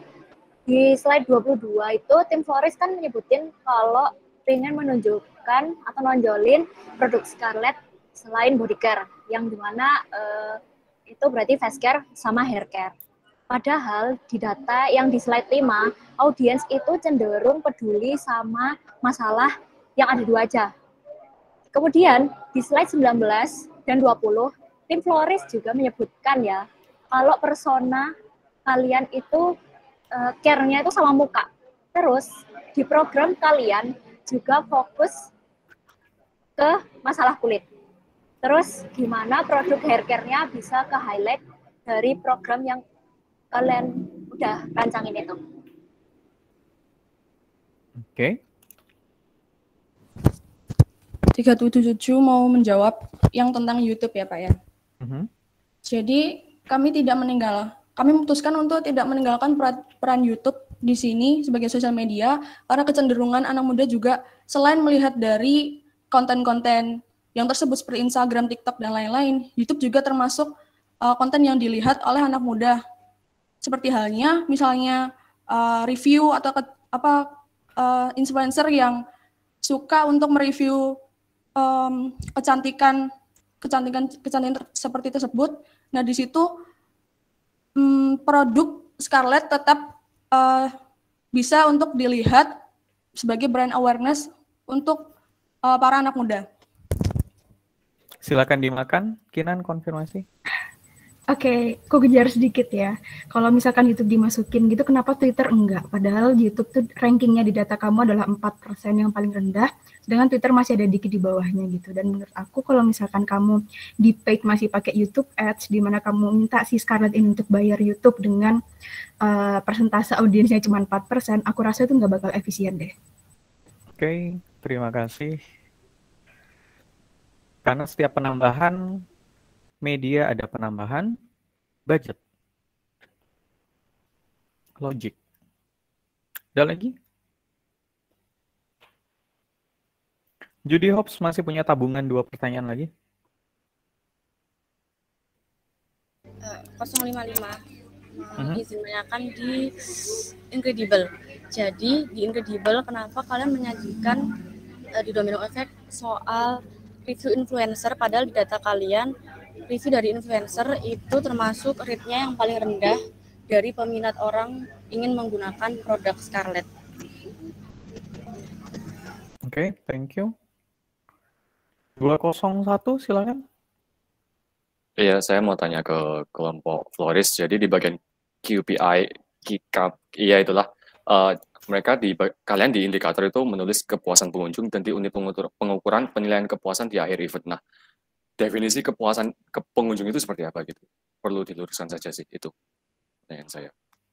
di slide 22 itu tim Floris kan menyebutin kalau pengen menunjukkan atau nonjolin produk Scarlett selain body care, yang dimana itu berarti face care sama hair care. Padahal di data yang di slide 5, audiens itu cenderung peduli sama masalah yang ada 2 aja. Kemudian di slide 19 dan 20, tim Floris juga menyebutkan ya, kalau persona kalian itu care-nya itu sama muka. Terus di program kalian juga fokus ke masalah kulit. Terus gimana produk hair care-nya bisa ke highlight dari program yang kalian udah rancangin itu? Oke. 377 mau menjawab yang tentang YouTube ya Pak ya. Jadi kami memutuskan untuk tidak meninggalkan peran YouTube di sini sebagai sosial media karena kecenderungan anak muda juga selain melihat dari konten-konten yang tersebut seperti Instagram, TikTok dan lain-lain, YouTube juga termasuk konten yang dilihat oleh anak muda. Seperti halnya misalnya review atau influencer yang suka untuk mereview kecantikan seperti tersebut. Nah, di situ produk Scarlett tetap bisa untuk dilihat sebagai brand awareness untuk para anak muda. Silakan dimakan, Kinan konfirmasi. Oke, kok kejar sedikit ya. Kalau misalkan YouTube dimasukin gitu, kenapa Twitter enggak? Padahal YouTube tuh rankingnya di data kamu adalah 4% yang paling rendah, sedangkan Twitter masih ada dikit di bawahnya gitu. Dan menurut aku kalau misalkan kamu di paid masih pakai YouTube Ads, di mana kamu minta si Scarlett ini untuk bayar YouTube dengan persentase audiensnya cuma 4%, aku rasa itu nggak bakal efisien deh. Oke, terima kasih. Karena setiap penambahan media ada penambahan budget. Logik. Ada lagi? Judy Hobbs masih punya tabungan 2 pertanyaan lagi. 055. Izin menanyakan di Incredible. Jadi di Incredible kenapa kalian menyajikan di Domino Effect soal review influencer, padahal di data kalian review dari influencer itu termasuk rate-nya yang paling rendah dari peminat orang ingin menggunakan produk Scarlett. Oke, thank you. 201 silakan. Iya, saya mau tanya ke kelompok Floris. Jadi di bagian QPI, iya itulah, kalian di indikator itu menulis kepuasan pengunjung dan di unit pengukuran penilaian kepuasan di akhir event. Nah, definisi kepuasan pengunjung itu seperti apa gitu? Perlu diluruskan saja sih, itu pertanyaan saya.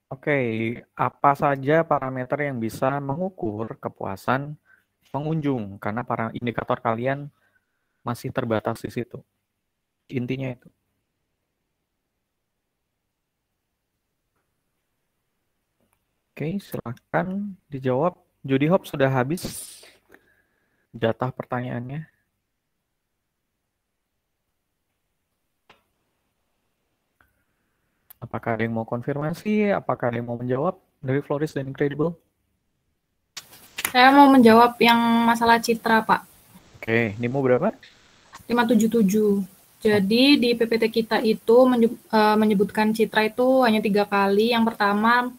Oke, apa saja parameter yang bisa mengukur kepuasan pengunjung? Karena para indikator kalian masih terbatas di situ. Intinya itu. Oke, silakan dijawab. Judy Hobbs sudah habis jatah pertanyaannya. Apakah ada yang mau konfirmasi? Apakah ada yang mau menjawab dari Floris dan Incredible? Saya mau menjawab yang masalah citra, Pak. Oke, NIMO berapa? 577. Jadi di PPT kita itu menyebutkan citra itu hanya 3 kali. Yang pertama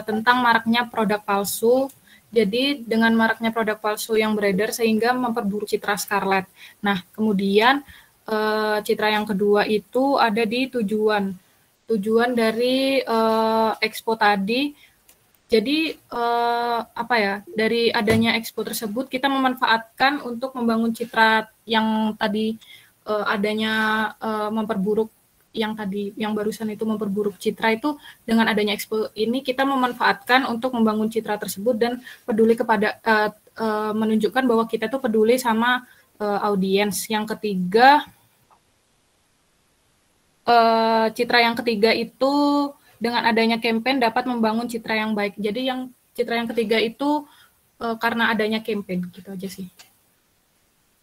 tentang maraknya produk palsu. Jadi dengan maraknya produk palsu yang beredar sehingga memperburuk citra Scarlett. Nah, kemudian citra yang kedua itu ada di tujuan. tujuan dari expo tadi. Jadi apa ya, dari adanya expo tersebut kita memanfaatkan untuk membangun citra yang tadi adanya memperburuk yang barusan itu memperburuk citra itu. Dengan adanya expo ini kita memanfaatkan untuk membangun citra tersebut dan peduli kepada menunjukkan bahwa kita tuh peduli sama audiens. Yang ketiga, citra yang ketiga itu dengan adanya campaign dapat membangun citra yang baik. Jadi yang citra yang ketiga itu karena adanya campaign, gitu aja sih.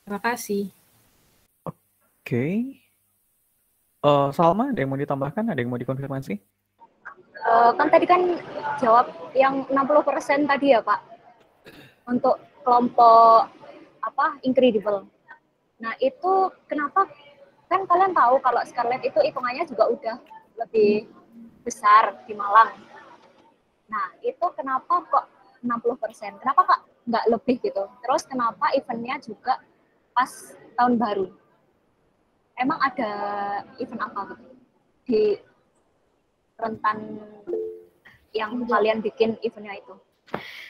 Terima kasih. Oke. Salma, ada yang mau ditambahkan? Ada yang mau dikonfirmasi? Kan tadi kan jawab yang 60% tadi ya, Pak. Untuk kelompok Incredible. Nah, itu kenapa? Kan kalian tahu kalau Scarlett itu hitungannya juga udah lebih besar di Malang. Nah, itu kenapa kok 60%? Kenapa Kak nggak lebih gitu? Terus kenapa eventnya juga pas tahun baru? Emang ada event apa gitu di rentan yang kalian bikin eventnya itu?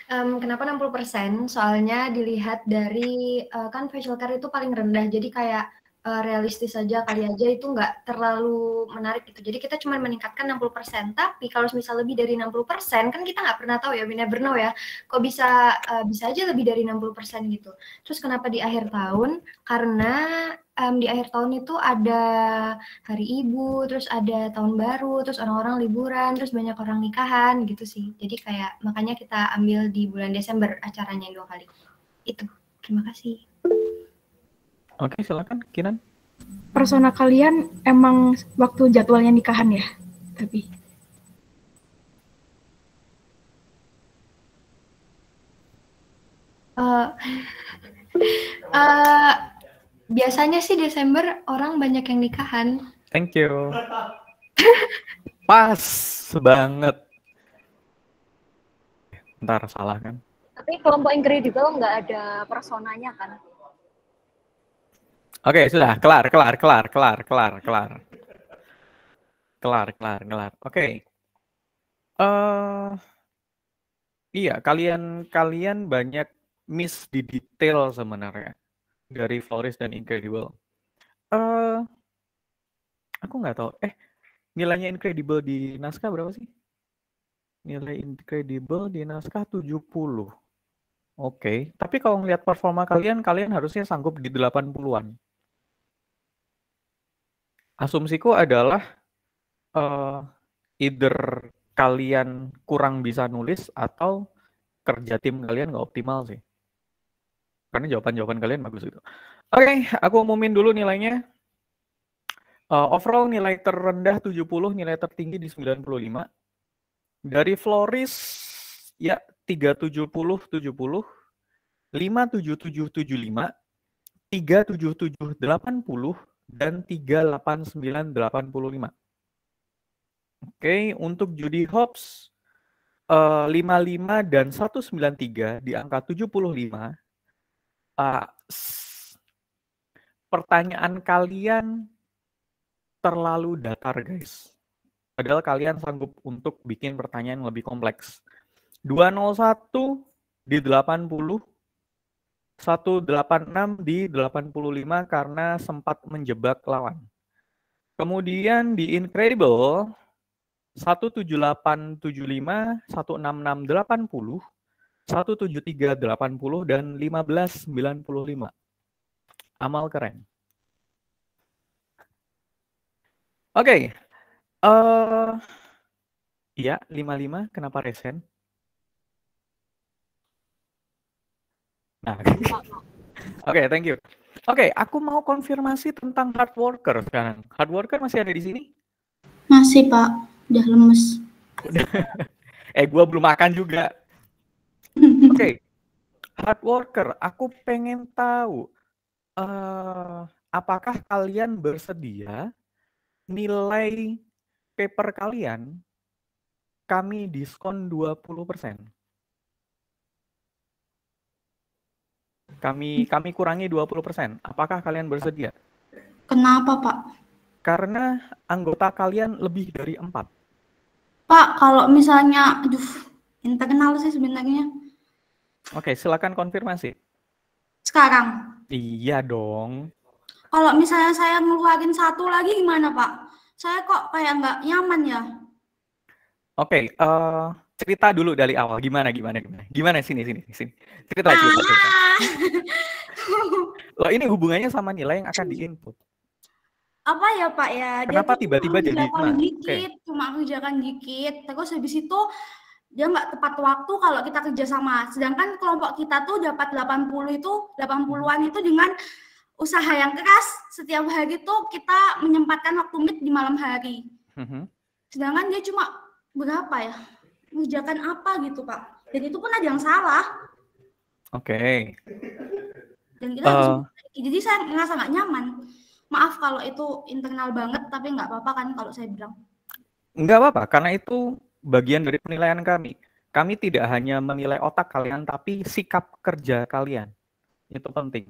Kenapa 60%? Soalnya dilihat dari kan facial care itu paling rendah, jadi kayak realistis saja, kali aja itu nggak terlalu menarik gitu. Jadi kita cuma meningkatkan 60%, tapi kalau misal lebih dari 60%, kan kita nggak pernah tahu ya, we never know ya, kok bisa aja lebih dari 60% gitu. Terus kenapa di akhir tahun? Karena di akhir tahun itu ada Hari Ibu, terus ada Tahun Baru, terus orang-orang liburan, terus banyak orang nikahan gitu sih. Jadi kayak makanya kita ambil di bulan Desember acaranya 2 kali. Itu. Terima kasih. Oke, silakan Kinan. Persona kalian emang waktu jadwalnya nikahan ya? Tapi biasanya sih Desember orang banyak yang nikahan. Thank you. Pas banget. Ntar salah kan? Tapi kelompok Incredible nggak ada personanya kan? Oke, sudah. Kelar. Oke. Iya, kalian banyak miss di detail sebenarnya dari Floris dan Incredible. Aku nggak tahu. Nilainya Incredible di naskah berapa sih? Nilai Incredible di naskah 70. Oke, tapi kalau ngelihat performa kalian harusnya sanggup di 80-an. Asumsiku adalah either kalian kurang bisa nulis atau kerja tim kalian nggak optimal sih. Karena jawaban-jawaban kalian bagus gitu. Oke, aku umumin dulu nilainya. Overall nilai terendah 70, nilai tertinggi di 95. Dari Floris, ya 370-70, 577-75, 377-80, dan 389-85. Oke, untuk Judy Hobbs 55 dan 193 di angka 75. Pertanyaan kalian terlalu datar, guys. Padahal kalian sanggup untuk bikin pertanyaan yang lebih kompleks. 201 di 80, 186 di 85 karena sempat menjebak lawan. Kemudian di Incredible 17875, 16680, 17380 dan 1595. Amal keren. Oke. Iya, 55 kenapa resen? Nah, oke, thank you. Oke, aku mau konfirmasi tentang hard worker sekarang. Hard worker masih ada di sini? Masih, Pak. Udah lemes. Gua belum makan juga. Oke. Hard worker, aku pengen tahu apakah kalian bersedia nilai paper kalian kami diskon 20%. Kami kurangi 20%. Apakah kalian bersedia? Kenapa, Pak? Karena anggota kalian lebih dari 4. Pak, kalau misalnya, internal sih sebenarnya. Oke, silakan konfirmasi. Sekarang. Iya dong. Kalau misalnya saya ngeluarin satu lagi gimana, Pak? Saya kok kayak nggak nyaman ya. Oke, cerita dulu dari awal. Gimana? Sini. Cerita. Loh, ini hubungannya sama nilai yang akan diinput. Apa ya, Pak ya? Kenapa Dia tiba-tiba jadi 5? Cuma kerjakan dikit. Terus habis itu dia nggak tepat waktu kalau kita kerja sama. Sedangkan kelompok kita tuh dapat 80-an itu dengan usaha yang keras. Setiap hari tuh kita menyempatkan waktu meet di malam hari. Sedangkan dia cuma berapa ya? Mengerjakan apa gitu, Pak. Dan itu pun ada yang salah. Oke. Dan kita jadi saya ngerasa nggak nyaman. Maaf kalau itu internal banget, tapi nggak apa-apa kan kalau saya bilang. Nggak apa-apa, karena itu bagian dari penilaian kami. Kami tidak hanya menilai otak kalian, tapi sikap kerja kalian. Itu penting.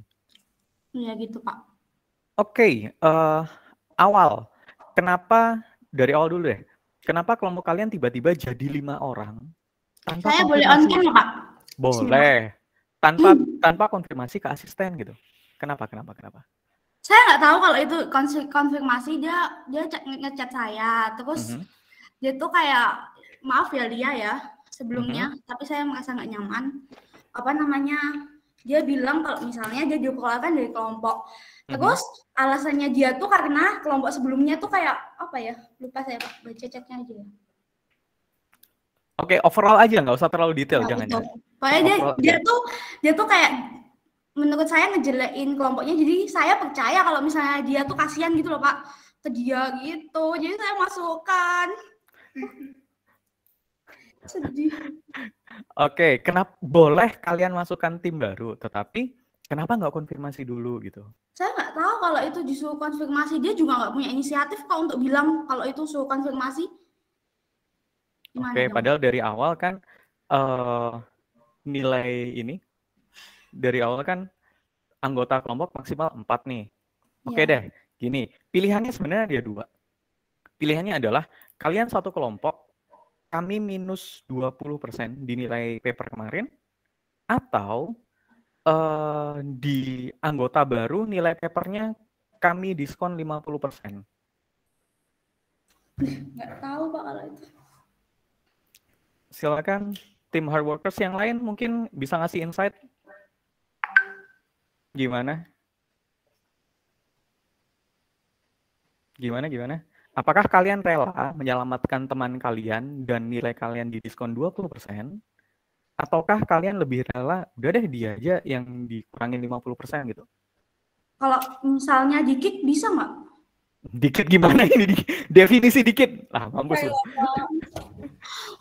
Iya gitu, Pak. Oke, awal. Kenapa, dari awal dulu deh. Kenapa kelompok kalian tiba-tiba jadi 5 orang? Tanpa saya boleh on cam ya, Pak? Boleh. Tanpa konfirmasi ke asisten gitu. Kenapa? Saya nggak tahu kalau itu konfirmasi, dia ngechat saya, terus dia tuh kayak, maaf ya Lia ya sebelumnya, tapi saya merasa nggak nyaman. Dia bilang kalau misalnya dia dikeluarkan dari kelompok, terus alasannya dia tuh karena kelompok sebelumnya tuh kayak apa ya? Lupa saya, Pak, baca chatnya aja ya. Oke, overall aja, nggak usah terlalu detail, jangan. Pokoknya dia tuh kayak menurut saya ngejelekin kelompoknya, jadi saya percaya kalau misalnya dia tuh kasihan gitu loh, Pak, ke dia gitu, jadi saya masukkan. Sedih. Oke, kenapa boleh kalian masukkan tim baru, tetapi kenapa nggak konfirmasi dulu gitu? Saya nggak tahu kalau itu disuruh konfirmasi, dia juga nggak punya inisiatif kok untuk bilang kalau itu suruh konfirmasi. Oke, padahal dari awal kan nilai ini, dari awal kan anggota kelompok maksimal 4 nih. Oke deh, gini, pilihannya sebenarnya ada 2. Pilihannya adalah kalian satu kelompok, kami minus 20% di nilai paper kemarin, atau di anggota baru nilai papernya kami diskon 50%. Nggak tahu, Pak, kalau itu. Silakan tim hard workers yang lain mungkin bisa ngasih insight. Gimana? Apakah kalian rela menyelamatkan teman kalian dan nilai kalian didiskon 20%? Ataukah kalian lebih rela, udah deh dia aja yang dikurangin 50% gitu? Kalau misalnya dikit bisa nggak? Dikit gimana ini? Definisi dikit. Mampus lu.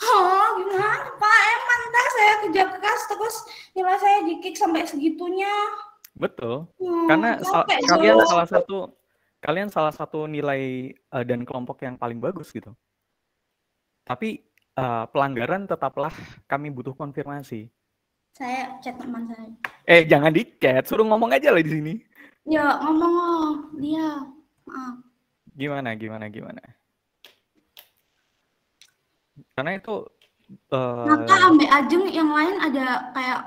Oh, gimana, Pak? Emang ntar saya kerja keras terus nilai saya dikit sampai segitunya. Betul. Karena kalian salah satu nilai dan kelompok yang paling bagus gitu. Tapi pelanggaran tetaplah kami butuh konfirmasi. Saya chat teman saya. Jangan di-chat, suruh ngomong aja lah di sini. Ya, ngomong dia. Maaf. Gimana? Karena itu maka ambil Ajeng yang lain ada kayak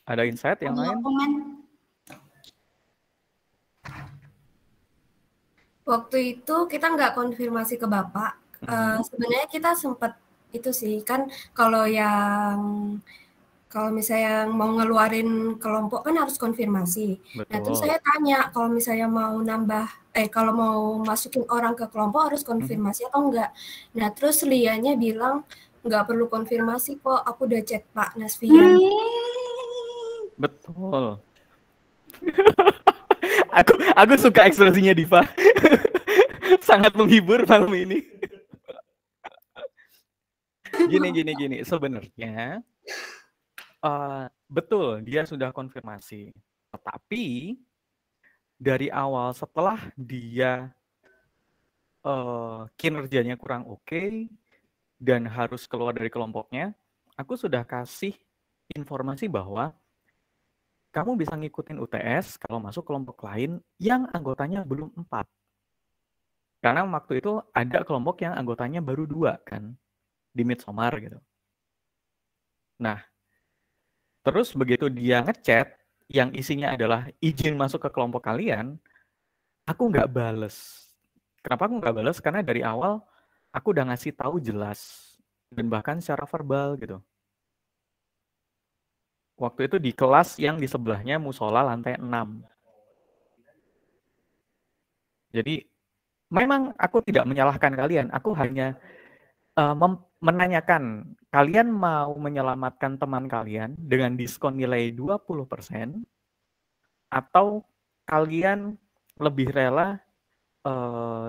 ada insight yang lain. Komen. Waktu itu kita nggak konfirmasi ke Bapak. Sebenarnya kita sempat itu sih kan kalau misalnya yang mau ngeluarin kelompok kan harus konfirmasi. Betul. Nah terus saya tanya kalau misalnya mau kalau mau masukin orang ke kelompok harus konfirmasi atau enggak. Nah terus Lianya bilang nggak perlu konfirmasi kok, aku udah chat Pak Nasfian. Betul. aku suka ekspresinya Diva. Sangat menghibur malam ini. Gini. Sebenarnya betul dia sudah konfirmasi. Tetapi dari awal setelah dia kinerjanya kurang oke dan harus keluar dari kelompoknya, aku sudah kasih informasi bahwa kamu bisa ngikutin UTS kalau masuk kelompok lain yang anggotanya belum 4. Karena waktu itu ada kelompok yang anggotanya baru 2 kan di Midsommar gitu. Nah, terus begitu dia ngechat yang isinya adalah izin masuk ke kelompok kalian, aku nggak bales. Kenapa aku nggak bales? Karena dari awal aku udah ngasih tahu jelas dan bahkan secara verbal gitu. Waktu itu di kelas yang di sebelahnya musola lantai 6. Jadi memang aku tidak menyalahkan kalian, aku hanya menanyakan, kalian mau menyelamatkan teman kalian dengan diskon nilai 20% atau kalian lebih rela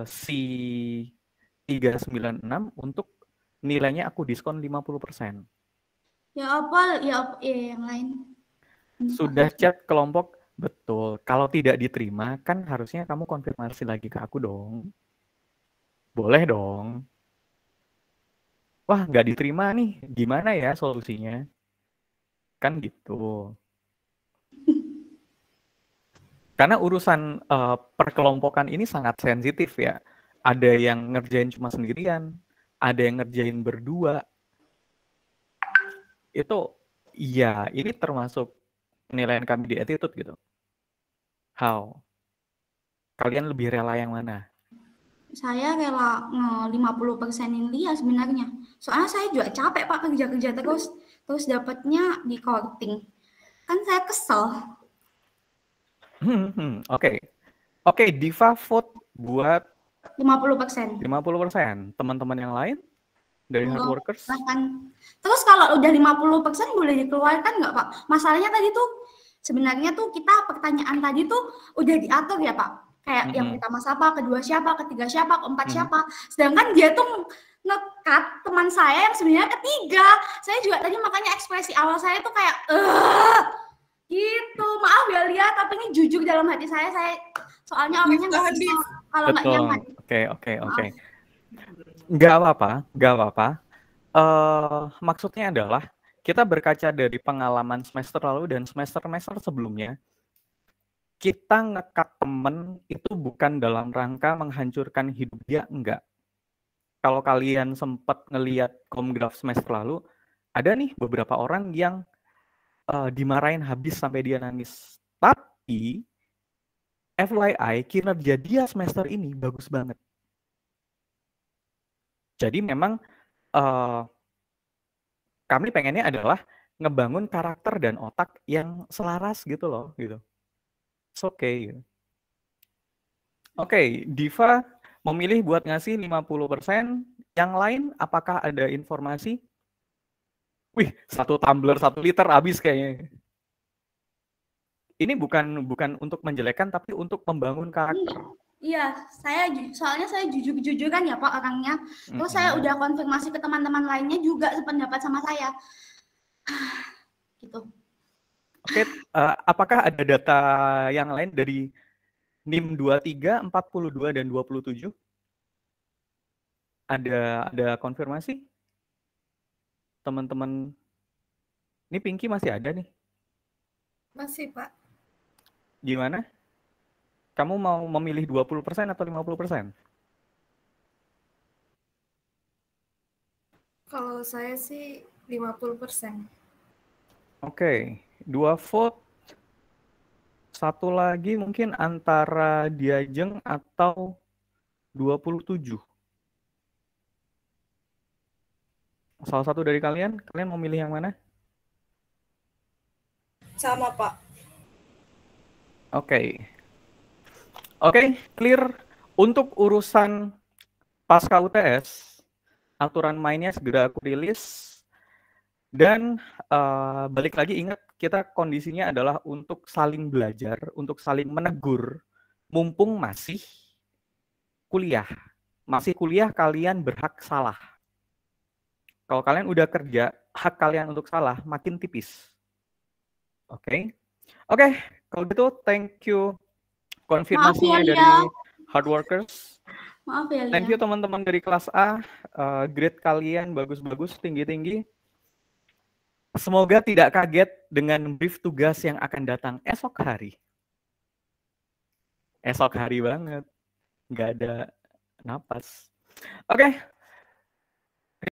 si 396 untuk nilainya aku diskon 50%. Ya apa? Ya yang lain. Sudah chat kelompok, betul. Kalau tidak diterima, kan harusnya kamu konfirmasi lagi ke aku dong. Boleh dong. Wah, nggak diterima nih. Gimana ya solusinya? Kan gitu. Karena urusan perkelompokan ini sangat sensitif ya. Ada yang ngerjain cuma sendirian, ada yang ngerjain berdua. Itu, iya, ini termasuk penilaian kami di attitude gitu. How? Kalian lebih rela yang mana? Saya rela 50%-in dia sebenarnya. Soalnya saya juga capek Pak kerja-kerja terus dapatnya di korting. Kan saya kesel. Oke, Diva vote buat 50%. 50%. Teman-teman yang lain dari hard workers? Terus kalau udah 50% boleh dikeluarkan nggak Pak? Masalahnya tadi tuh sebenarnya tuh kita pertanyaan tadi tuh udah diatur ya Pak. Kayak yang pertama siapa, kedua siapa, ketiga siapa, keempat siapa. Sedangkan dia tuh nge-cut teman saya yang sebenarnya ketiga. Saya juga tadi makanya ekspresi awal saya tuh kayak gitu. Maaf ya Lia, tapi ini jujur dalam hati saya soalnya orangnya nggak bisa kalau nggak nyaman. Oke. Nggak apa-apa. Maksudnya adalah kita berkaca dari pengalaman semester lalu dan semester sebelumnya. Kita nge-cut temen itu bukan dalam rangka menghancurkan hidup dia, enggak. Kalau kalian sempat ngelihat komgraf semester lalu, ada nih beberapa orang yang dimarahin habis sampai dia nangis. Tapi, FYI, kinerja dia semester ini bagus banget. Jadi memang kami pengennya adalah ngebangun karakter dan otak yang selaras gitu loh, gitu. It's okay. Oke, Diva memilih buat ngasih 50%. Yang lain, apakah ada informasi? Wih, 1 tumbler 1 liter habis kayaknya. Ini bukan untuk menjelekkan, tapi untuk membangun karakter. Iya, soalnya saya jujur-jujuran ya Pak orangnya. Terus saya udah konfirmasi ke teman-teman lainnya juga sependapat sama saya. Gitu. Oke, apakah ada data yang lain dari NIM 23, 42, dan 27? Ada konfirmasi? Teman-teman, ini Pinky masih ada nih? Masih, Pak. Gimana? Kamu mau memilih 20% atau 50%? Kalau saya sih 50%. Oke. 2 vote, 1 lagi mungkin antara Diajeng atau 27. Salah satu dari kalian mau milih yang mana? Sama Pak. Oke, clear. Untuk urusan pasca UTS, aturan mainnya segera aku rilis. Dan balik lagi ingat, kita kondisinya adalah untuk saling belajar, untuk saling menegur, mumpung masih kuliah. Masih kuliah, kalian berhak salah. Kalau kalian udah kerja, hak kalian untuk salah makin tipis. Oke, kalau gitu thank you konfirmasinya dari hard workers. Maaf ya Lia. Thank you teman-teman dari kelas A, grade kalian bagus-bagus, tinggi-tinggi. Semoga tidak kaget dengan brief tugas yang akan datang esok hari. Esok hari banget. Nggak ada napas. Oke,